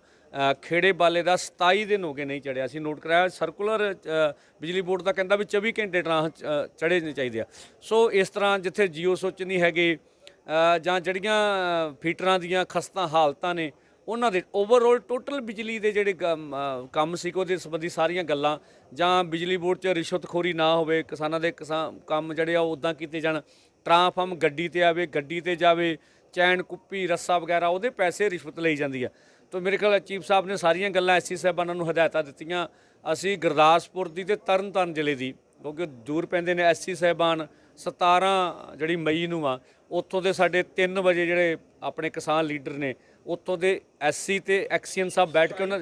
ਖੇੜੇ ਵਾਲੇ ਦਾ 27 ਦਿਨ ਹੋ ਗਏ ਨਹੀਂ ਚੜਿਆ। ਅਸੀਂ ਨੋਟ ਕਰਾਇਆ, ਸਰਕੂਲਰ ਬਿਜਲੀ ਬੋਰਡ ਦਾ ਕਹਿੰਦਾ ਵੀ 24 ਘੰਟੇ ਚੜ੍ਹੇ ਨਹੀਂ ਚਾਹੀਦੇ ਆ। ਸੋ ਇਸ ਤਰ੍ਹਾਂ ਜਿੱਥੇ ਜੀਓ ਸੁੱਚ ਨਹੀਂ ਹੈਗੇ ਜਾਂ ਜਿਹੜੀਆਂ ਫੀਟਰਾਂ ਦੀਆਂ ਖਸਤਾ ਹਾਲਤਾਂ ਨੇ, ਉਹਨਾਂ ਦੇ ਓਵਰਆਲ ਟੋਟਲ ਬਿਜਲੀ ਦੇ ਜਿਹੜੇ ਕੰਮ ਸੀ ਉਹਦੇ ਸੰਬੰਧੀ ਸਾਰੀਆਂ ਗੱਲਾਂ, ਜਾਂ ਬਿਜਲੀ ਬੋਰਡ 'ਚ ਰਿਸ਼ਵਤਖੋਰੀ ਨਾ ਹੋਵੇ, ਕਿਸਾਨਾਂ ਦੇ ਕੰਮ ਜਿਹੜੇ ਆ ਉਹ ਉੱਦਾਂ ਕੀਤੇ ਜਾਣ, ਟਰਾਂਸਫਾਰਮ ਗੱਡੀ ਤੇ ਆਵੇ, ਗੱਡੀ ਤੇ ਜਾਵੇ, ਚੈਨ ਕੁੱਪੀ ਰੱਸਾ ਵਗੈਰਾ ਉਹਦੇ ਪੈਸੇ ਰਿਸ਼ਵਤ ਲਈ ਜਾਂਦੀ ਆ। ਤਾਂ ਮੇਰੇ ਖਿਆਲ ਚੀਫ ਸਾਹਿਬ ਨੇ ਸਾਰੀਆਂ ਗੱਲਾਂ ਐਸਸੀ ਸਾਹਿਬਾਨਾਂ ਨੂੰ ਹਦਾਇਤਾਂ ਦਿੱਤੀਆਂ। ਅਸੀਂ ਗੁਰਦਾਸਪੁਰ ਦੀ ਤੇ ਤਰਨਤਾਰਨ ਜ਼ਿਲ੍ਹੇ ਦੀ, ਕਿਉਂਕਿ ਦੂਰ ਪੈਂਦੇ ਨੇ, ਐਸਸੀ ਸਾਹਿਬਾਨ 17 ਜਿਹੜੀ ਮਈ ਨੂੰ ਆ, ਉੱਥੋਂ ਦੇ ਸਾਡੇ 3 ਵਜੇ ਜਿਹੜੇ ਆਪਣੇ ਕਿਸਾਨ ਲੀਡਰ ਨੇ ਉੱਥੋਂ ਦੇ ਐਸਸੀ ਤੇ ਐਕਸੀਅਨ ਸਾਹਿਬ ਬੈਠ ਕੇ ਉਹਨਾਂ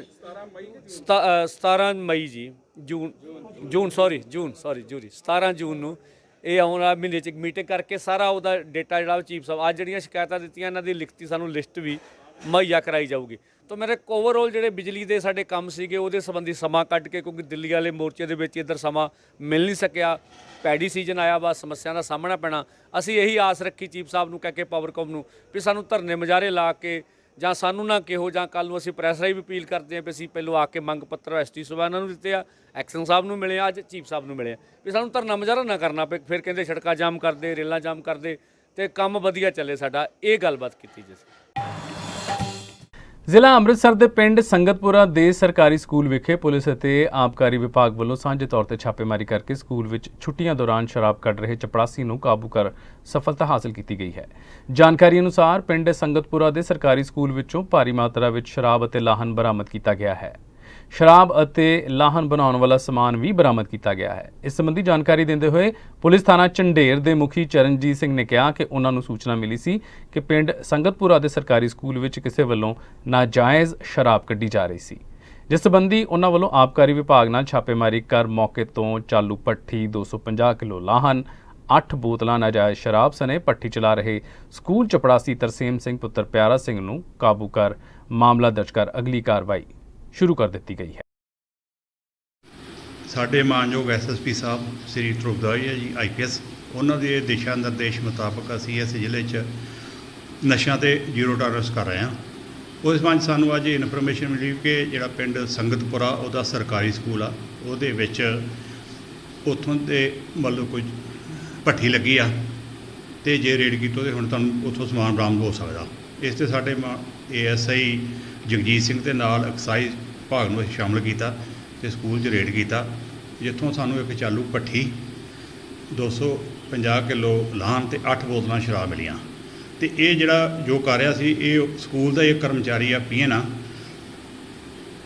17 ਮਈ ਜੀ ਜੂਨ 17 ਜੂਨ ਨੂੰ ਇਹ ਆਉਣ ਵਾਲੇ ਮਹੀਨੇ 'ਚ ਇੱਕ ਮੀਟਿੰਗ ਕਰਕੇ ਸਾਰਾ ਉਹਦਾ ਡੇਟਾ ਜਿਹੜਾ ਚੀਫ ਸਾਹਿਬ ਅੱਜ ਜਿਹੜੀਆਂ ਸ਼ਿਕਾਇਤਾਂ ਦਿੱਤੀਆਂ ਇਹਨਾਂ ਦੀ ਲਿਖਤੀ ਸਾਨੂੰ ਲਿਸਟ ਵੀ ਮੁਹੱਈਆ ਕਰਾਈ ਜਾਊਗੀ। ਤਾਂ ਮੇਰੇ ਓਵਰਆਲ ਜਿਹੜੇ ਬਿਜਲੀ ਦੇ ਸਾਡੇ ਕੰਮ ਸੀਗੇ ਉਹਦੇ ਸੰਬੰਧੀ ਸਮਾਂ ਕੱਢ ਕੇ, ਕਿਉਂਕਿ ਦਿੱਲੀ ਵਾਲੇ ਮੋਰਚੇ ਦੇ ਵਿੱਚ ਇੱਧਰ ਸਮਾਂ ਮਿਲ ਨਹੀਂ ਸਕਿਆ, ਪੈਡੀ ਸੀਜ਼ਨ ਆਇਆ ਵਾ, ਸਮੱਸਿਆ ਦਾ ਸਾਹਮਣਾ ਪੈਣਾ। ਅਸੀਂ ਇਹੀ ਆਸ ਰੱਖੀ ਚੀਫ ਸਾਹਿਬ ਨੂੰ ਕਹਿ ਕੇ ਪਾਵਰਕਾਮ ਨੂੰ ਵੀ ਸਾਨੂੰ ਧਰਨੇ ਮੁਜ਼ਾਹਰੇ ਲਾ ਕੇ ਜਾਂ ਸਾਨੂੰ ਨਾ ਕਿਹੋ, ਜਾਂ ਕੱਲ੍ਹ ਨੂੰ ਅਸੀਂ ਪ੍ਰੈਸ ਰਾਹੀਂ ਵੀ ਅਪੀਲ ਕਰਦੇ ਹਾਂ ਵੀ ਅਸੀਂ ਪਹਿਲੋਂ ਆ ਕੇ ਮੰਗ ਪੱਤਰ ਐਸਟੀ ਸਾਹਿਬਾਨਾਂ ਨੂੰ ਦਿੱਤੇ ਆ, ਐਕਸ਼ਨ ਸਾਹਿਬ ਨੂੰ ਮਿਲੇ ਆ, ਅੱਜ ਚੀਫ ਸਾਹਿਬ ਨੂੰ ਮਿਲੇ ਆ ਵੀ ਸਾਨੂੰ ਧਰਨਾ ਮੁਜ਼ਾਹਰਾ ਨਾ ਕਰਨਾ ਪਏ। ਫਿਰ ਕਹਿੰਦੇ ਸੜਕਾਂ ਜਾਮ ਕਰਦੇ, ਰੇਲਾਂ ਜਾਮ ਕਰਦੇ, ਤੇ ਕੰਮ ਵਧੀਆ ਚੱਲੇ ਸਾਡਾ। ਇਹ ਗੱਲਬਾਤ ਕੀਤੀ ਜੀ। ਜ਼ਿਲ੍ਹਾ ਅੰਮ੍ਰਿਤਸਰ ਦੇ ਪਿੰਡ ਸੰਗਤਪੁਰਾ ਦੇ ਸਰਕਾਰੀ ਸਕੂਲ ਵਿਖੇ ਪੁਲਿਸ ਅਤੇ ਆਬਕਾਰੀ ਵਿਭਾਗ ਵੱਲੋਂ ਸਾਂਝੇ ਤੌਰ ਤੇ ਛਾਪੇਮਾਰੀ ਕਰਕੇ ਸਕੂਲ ਵਿੱਚ ਛੁੱਟੀਆਂ ਦੌਰਾਨ ਸ਼ਰਾਬ ਕੱਢ ਰਹੇ ਚਪੜਾਸੀ ਨੂੰ ਕਾਬੂ ਕਰ ਸਫਲਤਾ ਹਾਸਲ ਕੀਤੀ ਗਈ ਹੈ। ਜਾਣਕਾਰੀ ਅਨੁਸਾਰ ਪਿੰਡ ਸੰਗਤਪੁਰਾ ਦੇ ਸਰਕਾਰੀ ਸਕੂਲ ਵਿੱਚੋਂ ਭਾਰੀ ਮਾਤਰਾ ਵਿੱਚ ਸ਼ਰਾਬ ਅਤੇ ਲਾਹਨ ਬਰਾਮਦ ਕੀਤਾ ਗਿਆ ਹੈ। ਸ਼ਰਾਬ ਅਤੇ ਲਾਹਨ ਬਣਾਉਣ ਵਾਲਾ ਸਮਾਨ ਵੀ ਬਰਾਮਦ ਕੀਤਾ ਗਿਆ ਹੈ। ਇਸ ਸੰਬੰਧੀ ਜਾਣਕਾਰੀ ਦਿੰਦੇ ਹੋਏ ਪੁਲਿਸ ਥਾਣਾ ਝੰਡੇਰ ਦੇ ਮੁਖੀ ਚਰਨਜੀਤ ਸਿੰਘ ਨੇ ਕਿਹਾ ਕਿ ਉਹਨਾਂ ਨੂੰ ਸੂਚਨਾ ਮਿਲੀ ਸੀ ਕਿ ਪਿੰਡ ਸੰਗਤਪੁਰਾ ਦੇ ਸਰਕਾਰੀ ਸਕੂਲ ਵਿੱਚ ਕਿਸੇ ਵੱਲੋਂ ਨਾਜਾਇਜ਼ ਸ਼ਰਾਬ ਕੱਢੀ ਜਾ ਰਹੀ ਸੀ, ਜਿਸ ਸੰਬੰਧੀ ਉਹਨਾਂ ਵੱਲੋਂ ਆਬਕਾਰੀ ਵਿਭਾਗ ਨਾਲ ਛਾਪੇਮਾਰੀ ਕਰ ਮੌਕੇ ਤੋਂ ਚਾਲੂ ਭੱਠੀ, 250 ਕਿਲੋ ਲਾਹਨ, 8 ਬੋਤਲਾਂ ਨਾਜਾਇਜ਼ ਸ਼ਰਾਬ ਸਣੇ ਭੱਠੀ ਚਲਾ ਰਹੇ ਸਕੂਲ ਚਪੜਾਸੀ ਤਰਸੇਮ ਸਿੰਘ ਪੁੱਤਰ ਪਿਆਰਾ ਸਿੰਘ ਨੂੰ ਕਾਬੂ ਕਰ ਮਾਮਲਾ ਦਰਜ ਕਰ ਅਗਲੀ ਕਾਰਵਾਈ ਸ਼ੁਰੂ ਕਰ ਦਿੱਤੀ ਗਈ ਹੈ। ਸਾਡੇ ਮਾਨਯੋਗ ਐਸਐਸਪੀ ਸਾਹਿਬ ਸ੍ਰੀ ਧਰੁਵਦਾਰੀਆ ਜੀ ਆਈਪੀਐਸ, ਉਹਨਾਂ ਦੇ ਦਿਸ਼ਾ ਨਿਰਦੇਸ਼ ਮੁਤਾਬਕ ਅਸੀਂ ਇਸ ਜ਼ਿਲ੍ਹੇ 'ਚ ਨਸ਼ਿਆਂ ਤੇ ਜ਼ੀਰੋ ਟੋਲਰੈਂਸ ਕਰ ਰਹੇ ਹਾਂ। ਉਸ ਸੰਬੰਧ ਸਾਨੂੰ ਅੱਜ ਇਨਫੋਰਮੇਸ਼ਨ ਮਿਲੀ ਕਿ ਜਿਹੜਾ ਪਿੰਡ ਸੰਗਤਪੁਰਾ ਉਹਦਾ ਸਰਕਾਰੀ ਸਕੂਲ ਆ, ਉਹਦੇ ਵਿੱਚ ਉੱਥੋਂ ਦੇ ਮਤਲਬ ਕੋਈ ਭੱਠੀ ਲੱਗੀ ਆ ਤੇ ਜੇ ਰੇਡ ਕੀਤਾ ਤੇ ਹੁਣ ਤੁਹਾਨੂੰ ਉੱਥੋਂ ਸਮਾਨ ਬਰਾਮਦ ਹੋ ਸਕਦਾ। ਇਸ ਤੇ ਸਾਡੇ ਏਐਸਆਈ ਜਗਜੀਤ ਸਿੰਘ ਦੇ ਨਾਲ ਐਕਸਾਈਜ਼ ਵਿਭਾਗ ਨੂੰ ਸ਼ਾਮਲ ਕੀਤਾ ਤੇ ਸਕੂਲ 'ਚ ਰੇਡ ਕੀਤਾ, ਜਿੱਥੋਂ ਸਾਨੂੰ ਇੱਕ ਚਾਲੂ ਭੱਠੀ, 250 ਕਿਲੋ ਲਾਹਨ ਤੇ 8 ਬੋਤਲਾਂ ਸ਼ਰਾਬ ਮਿਲੀਆਂ। ਤੇ ਇਹ ਜਿਹੜਾ ਜੋ ਕਰ ਰਿਹਾ ਸੀ, ਇਹ ਸਕੂਲ ਦਾ ਇੱਕ ਕਰਮਚਾਰੀ ਆ ਪੀਐਨ ਆ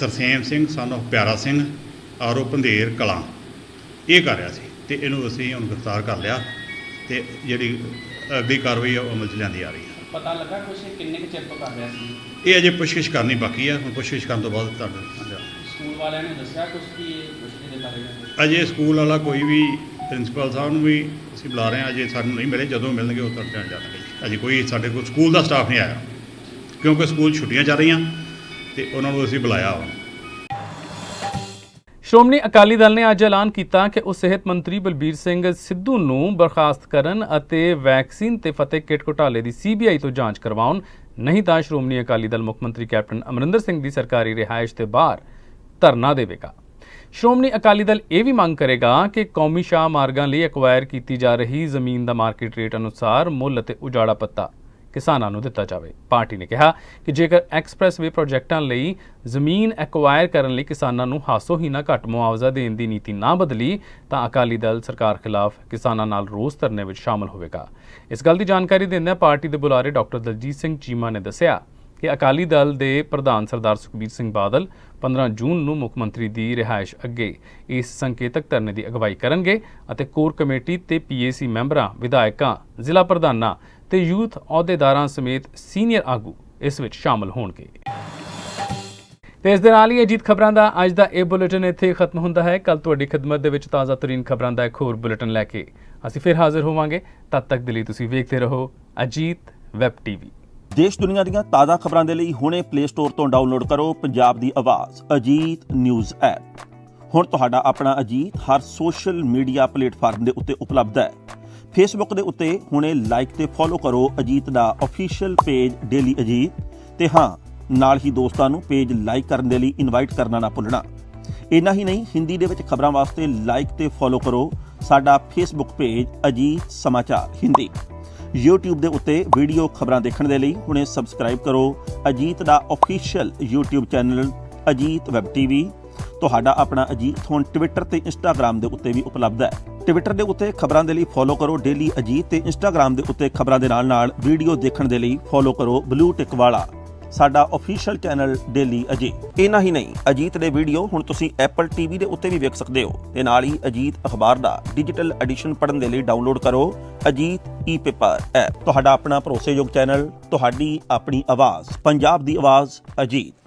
ਤਰਸੇਮ ਸਿੰਘ ਸਾਨੂੰ ਪਿਆਰਾ ਸਿੰਘ ਆਰੋ ਪੰਧੇਰ ਕਲਾਂ, ਇਹ ਕਰ ਰਿਹਾ ਸੀ ਤੇ ਇਹਨੂੰ ਅਸੀਂ ਹੁਣ ਗ੍ਰਿਫਤਾਰ ਕਰ ਲਿਆ ਤੇ ਜਿਹੜੀ ਅਗਲੀ ਕਾਰਵਾਈ ਆ ਉਹ ਅਮਲ 'ਚ ਲਿਆਂਦੀ ਆ ਰਹੀ ਹੈ। ਪਤਾ ਲੱਗਾ ਕੁਛ ਕਿੰਨੇ ਕੁ ਚਿਰ ਤੋਂ ਕਰ ਰਿਹਾ ਸੀ? ਇਹ ਅਜੇ ਪੁੱਛਗਿੱਛ ਕਰਨੀ ਬਾਕੀ ਹੈ, ਹੁਣ ਪੁੱਛਗਿੱਛ ਕਰਨ ਤੋਂ ਬਾਅਦ ਤੁਹਾਨੂੰ ਸਕੂਲ ਵਾਲਿਆਂ ਨੇ ਦੱਸਿਆ ਕੁਛ ਕਿ ਕੁਛ ਦੇ ਬਾਰੇ? ਅਜੇ ਸਕੂਲ ਵਾਲਾ ਕੋਈ ਵੀ ਪ੍ਰਿੰਸੀਪਲ ਸਾਹਿਬ ਨੂੰ ਵੀ ਅਸੀਂ ਬੁਲਾ ਰਹੇ ਹਾਂ, ਅਜੇ ਸਾਨੂੰ ਨਹੀਂ ਮਿਲੇ, ਜਦੋਂ ਮਿਲਣਗੇ ਉਹ ਤੁਹਾਨੂੰ ਜਾਣ ਜਾਣਗੇ। ਅਜੇ ਕੋਈ ਸਾਡੇ ਕੋਲ ਸਕੂਲ ਦਾ ਸਟਾਫ ਨਹੀਂ ਆਇਆ ਕਿਉਂਕਿ ਸਕੂਲ ਛੁੱਟੀਆਂ ਚੱਲ ਰਹੀਆਂ ਤੇ ਉਹਨਾਂ ਨੂੰ ਅਸੀਂ ਬੁਲਾਇਆ ਵਾ। ਸ਼੍ਰੋਮਣੀ ਅਕਾਲੀ ਦਲ ਨੇ ਅੱਜ ਐਲਾਨ ਕੀਤਾ ਕਿ ਉਹ ਸਿਹਤ ਮੰਤਰੀ ਬਲਬੀਰ ਸਿੰਘ ਸਿੱਧੂ ਨੂੰ ਬਰਖਾਸਤ ਕਰਨ ਅਤੇ ਵੈਕਸੀਨ ਤੇ ਫਤਿਹ ਕਿਟ ਘੁਟਾਲੇ ਦੀ ਸੀਬੀਆਈ ਤੋਂ ਜਾਂਚ ਕਰਵਾਉਣ, ਨਹੀਂ ਤਾਂ ਸ਼੍ਰੋਮਣੀ ਅਕਾਲੀ ਦਲ ਮੁੱਖ ਮੰਤਰੀ ਕੈਪਟਨ ਅਮਰਿੰਦਰ ਸਿੰਘ ਦੀ ਸਰਕਾਰੀ ਰਿਹਾਇਸ਼ ਦੇ ਬਾਹਰ ਧਰਨਾ ਦੇਵੇਗਾ। ਸ਼੍ਰੋਮਣੀ ਅਕਾਲੀ ਦਲ ਇਹ ਵੀ ਮੰਗ ਕਰੇਗਾ ਕਿ ਕੌਮੀ ਸ਼ਾਹ ਮਾਰਗਾਂ ਲਈ ਐਕਵਾਇਰ ਕੀਤੀ ਜਾ ਰਹੀ ਜ਼ਮੀਨ ਦਾ ਮਾਰਕੀਟ ਰੇਟ ਅਨੁਸਾਰ ਮੁੱਲ ਅਤੇ ਉਜਾੜਾ ਪੱਤਾ ਕਿਸਾਨਾਂ ਨੂੰ ਦਿੱਤਾ ਜਾਵੇ। ਪਾਰਟੀ ਨੇ ਕਿਹਾ ਕਿ ਜੇਕਰ ਐਕਸਪ੍ਰੈਸਵੇ ਪ੍ਰੋਜੈਕਟਾਂ ਲਈ ਜ਼ਮੀਨ ਐਕਵਾਇਰ ਕਰਨ ਲਈ ਕਿਸਾਨਾਂ ਨੂੰ ਹਾਸੋ ਹੀ ਨਾ ਘੱਟ ਮੁਆਵਜ਼ਾ ਦੇਣ ਦੀ ਨੀਤੀ ਨਾ ਬਦਲੀ ਤਾਂ ਅਕਾਲੀ ਦਲ ਸਰਕਾਰ ਖਿਲਾਫ ਕਿਸਾਨਾਂ ਨਾਲ ਰੋਸ ਧਰਨੇ ਵਿੱਚ ਸ਼ਾਮਲ ਹੋਵੇਗਾ। ਇਸ ਗੱਲ ਦੀ ਜਾਣਕਾਰੀ ਦਿੰਦਿਆਂ ਪਾਰਟੀ ਦੇ ਬੁਲਾਰੇ ਡਾਕਟਰ ਦਲਜੀਤ ਸਿੰਘ ਚੀਮਾ ਨੇ ਦੱਸਿਆ ਕਿ ਅਕਾਲੀ ਦਲ ਦੇ ਪ੍ਰਧਾਨ ਸਰਦਾਰ ਸੁਖਬੀਰ ਸਿੰਘ ਬਾਦਲ 15 ਜੂਨ ਨੂੰ ਮੁੱਖ ਮੰਤਰੀ ਦੀ ਰਿਹਾਇਸ਼ ਅੱਗੇ ਇਸ ਸੰਕੇਤਕ ਧਰਨੇ ਦੀ ਅਗਵਾਈ ਕਰਨਗੇ ਅਤੇ ਕੋਰ ਕਮੇਟੀ ਤੇ ਪੀਏਸੀ ਮੈਂਬਰਾਂ, ਵਿਧਾਇਕਾਂ, ਜ਼ਿਲ੍ਹਾ ਪ੍ਰਧਾਨਾਂ ਤੇ ਯੂਥ ਅਹੁਦੇਦਾਰਾਂ ਸਮੇਤ ਸੀਨੀਅਰ ਆਗੂ ਇਸ ਵਿੱਚ ਸ਼ਾਮਲ ਹੋਣਗੇ। ਤੇ ਇਸ ਦੇ ਨਾਲ ਹੀ ਅਜੀਤ ਖਬਰਾਂ ਦਾ ਅੱਜ ਦਾ ਇਹ ਬੁਲੇਟਿਨ ਇੱਥੇ ਖਤਮ ਹੁੰਦਾ ਹੈ। ਕੱਲ ਤੁਹਾਡੀ ਖਿਦਮਤ ਦੇ ਵਿੱਚ ਤਾਜ਼ਾ ਤਰੀਨ ਖਬਰਾਂ ਦਾ ਇੱਕ ਹੋਰ ਬੁਲੇਟਿਨ ਲੈ ਕੇ ਅਸੀਂ ਫਿਰ ਹਾਜ਼ਰ ਹੋਵਾਂਗੇ। ਤਦ ਤੱਕ ਦੇ ਲਈ ਤੁਸੀਂ ਵੇਖਦੇ ਰਹੋ ਅਜੀਤ ਵੈਬ ਟੀਵੀ। ਦੇਸ਼ ਦੁਨੀਆ ਦੀਆਂ ਤਾਜ਼ਾ ਖਬਰਾਂ ਦੇ ਲਈ ਹੁਣੇ ਪਲੇ ਸਟੋਰ ਤੋਂ ਡਾਊਨਲੋਡ ਕਰੋ ਪੰਜਾਬ ਦੀ ਆਵਾਜ਼ ਅਜੀਤ ਨਿਊਜ਼ ਐਪ। ਹੁਣ ਤੁਹਾਡਾ ਆਪਣਾ ਅਜੀਤ ਹਰ ਸੋਸ਼ਲ ਮੀਡੀਆ ਪਲੇਟਫਾਰਮ ਦੇ ਉੱਤੇ ਉਪਲਬਧ ਹੈ। ਫੇਸਬੁੱਕ ਦੇ ਉੱਤੇ ਹੁਣੇ ਲਾਈਕ ਤੇ ਫੋਲੋ ਕਰੋ ਅਜੀਤ ਦਾ ਅਫੀਸ਼ੀਅਲ ਪੇਜ ਡੇਲੀ ਅਜੀਤ ਤੇ ਹਾਂ ਨਾਲ ਹੀ ਦੋਸਤਾਂ ਨੂੰ ਪੇਜ ਲਾਈਕ ਕਰਨ ਦੇ ਲਈ ਇਨਵਾਈਟ ਕਰਨਾ ਨਾ ਭੁੱਲਣਾ। ਇੰਨਾ ਹੀ ਨਹੀਂ, ਹਿੰਦੀ ਦੇ ਵਿੱਚ ਖਬਰਾਂ ਵਾਸਤੇ ਲਾਈਕ ਤੇ ਫੋਲੋ ਕਰੋ ਸਾਡਾ ਫੇਸਬੁੱਕ ਪੇਜ ਅਜੀਤ ਸਮਾਚਾਰ ਹਿੰਦੀ। YouTube ਦੇ ਉੱਤੇ ਵੀਡੀਓ ਖਬਰਾਂ ਦੇਖਣ ਦੇ ਲਈ ਹੁਣੇ ਸਬਸਕ੍ਰਾਈਬ ਕਰੋ ਅਜੀਤ ਦਾ official YouTube channel Ajit web TV. ਤੁਹਾਡਾ ਆਪਣਾ ਅਜੀਤ ਹੁਣ ਟਵਿੱਟਰ ਤੇ ਇੰਸਟਾਗ੍ਰਾਮ ਦੇ ਉੱਤੇ ਵੀ ਉਪਲਬਧ ਹੈ। ਟਵਿੱਟਰ ਦੇ ਉੱਤੇ ਖਬਰਾਂ ਦੇ ਲਈ ਫੋਲੋ ਕਰੋ ਡੇਲੀ ਅਜੀਤ ਤੇ ਇੰਸਟਾਗ੍ਰਾਮ ਦੇ ਉੱਤੇ ਖਬਰਾਂ ਦੇ ਨਾਲ ਵੀਡੀਓ ਦੇਖਣ ਦੇ ਲਈ ਫੋਲੋ ਕਰੋ ਬਲੂ ਟਿਕ ਵਾਲਾ ਸਾਡਾ ਅਫੀਸ਼ੀਅਲ ਚੈਨਲ ਡੇਲੀ ਅਜੀਤ। ਇੰਨਾ ਹੀ ਨਹੀਂ, ਅਜੀਤ ਦੇ ਵੀਡੀਓ ਹੁਣ ਤੁਸੀਂ ਐਪਲ ਟੀਵੀ ਦੇ ਉੱਤੇ ਵੀ ਵੇਖ ਸਕਦੇ ਹੋ ਤੇ ਨਾਲ ਹੀ ਅਜੀਤ ਅਖਬਾਰ ਦਾ ਡਿਜੀਟਲ ਐਡੀਸ਼ਨ ਪੜ੍ਹਨ ਦੇ ਲਈ ਡਾਊਨਲੋਡ ਕਰੋ ਅਜੀਤ ਈ ਪੇਪਰ ਐਪ। ਤੁਹਾਡਾ ਆਪਣਾ ਭਰੋਸੇਯੋਗ ਚੈਨਲ, ਤੁਹਾਡੀ ਆਪਣੀ ਆਵਾਜ਼, ਪੰਜਾਬ ਦੀ ਆਵਾਜ਼ ਅਜੀਤ।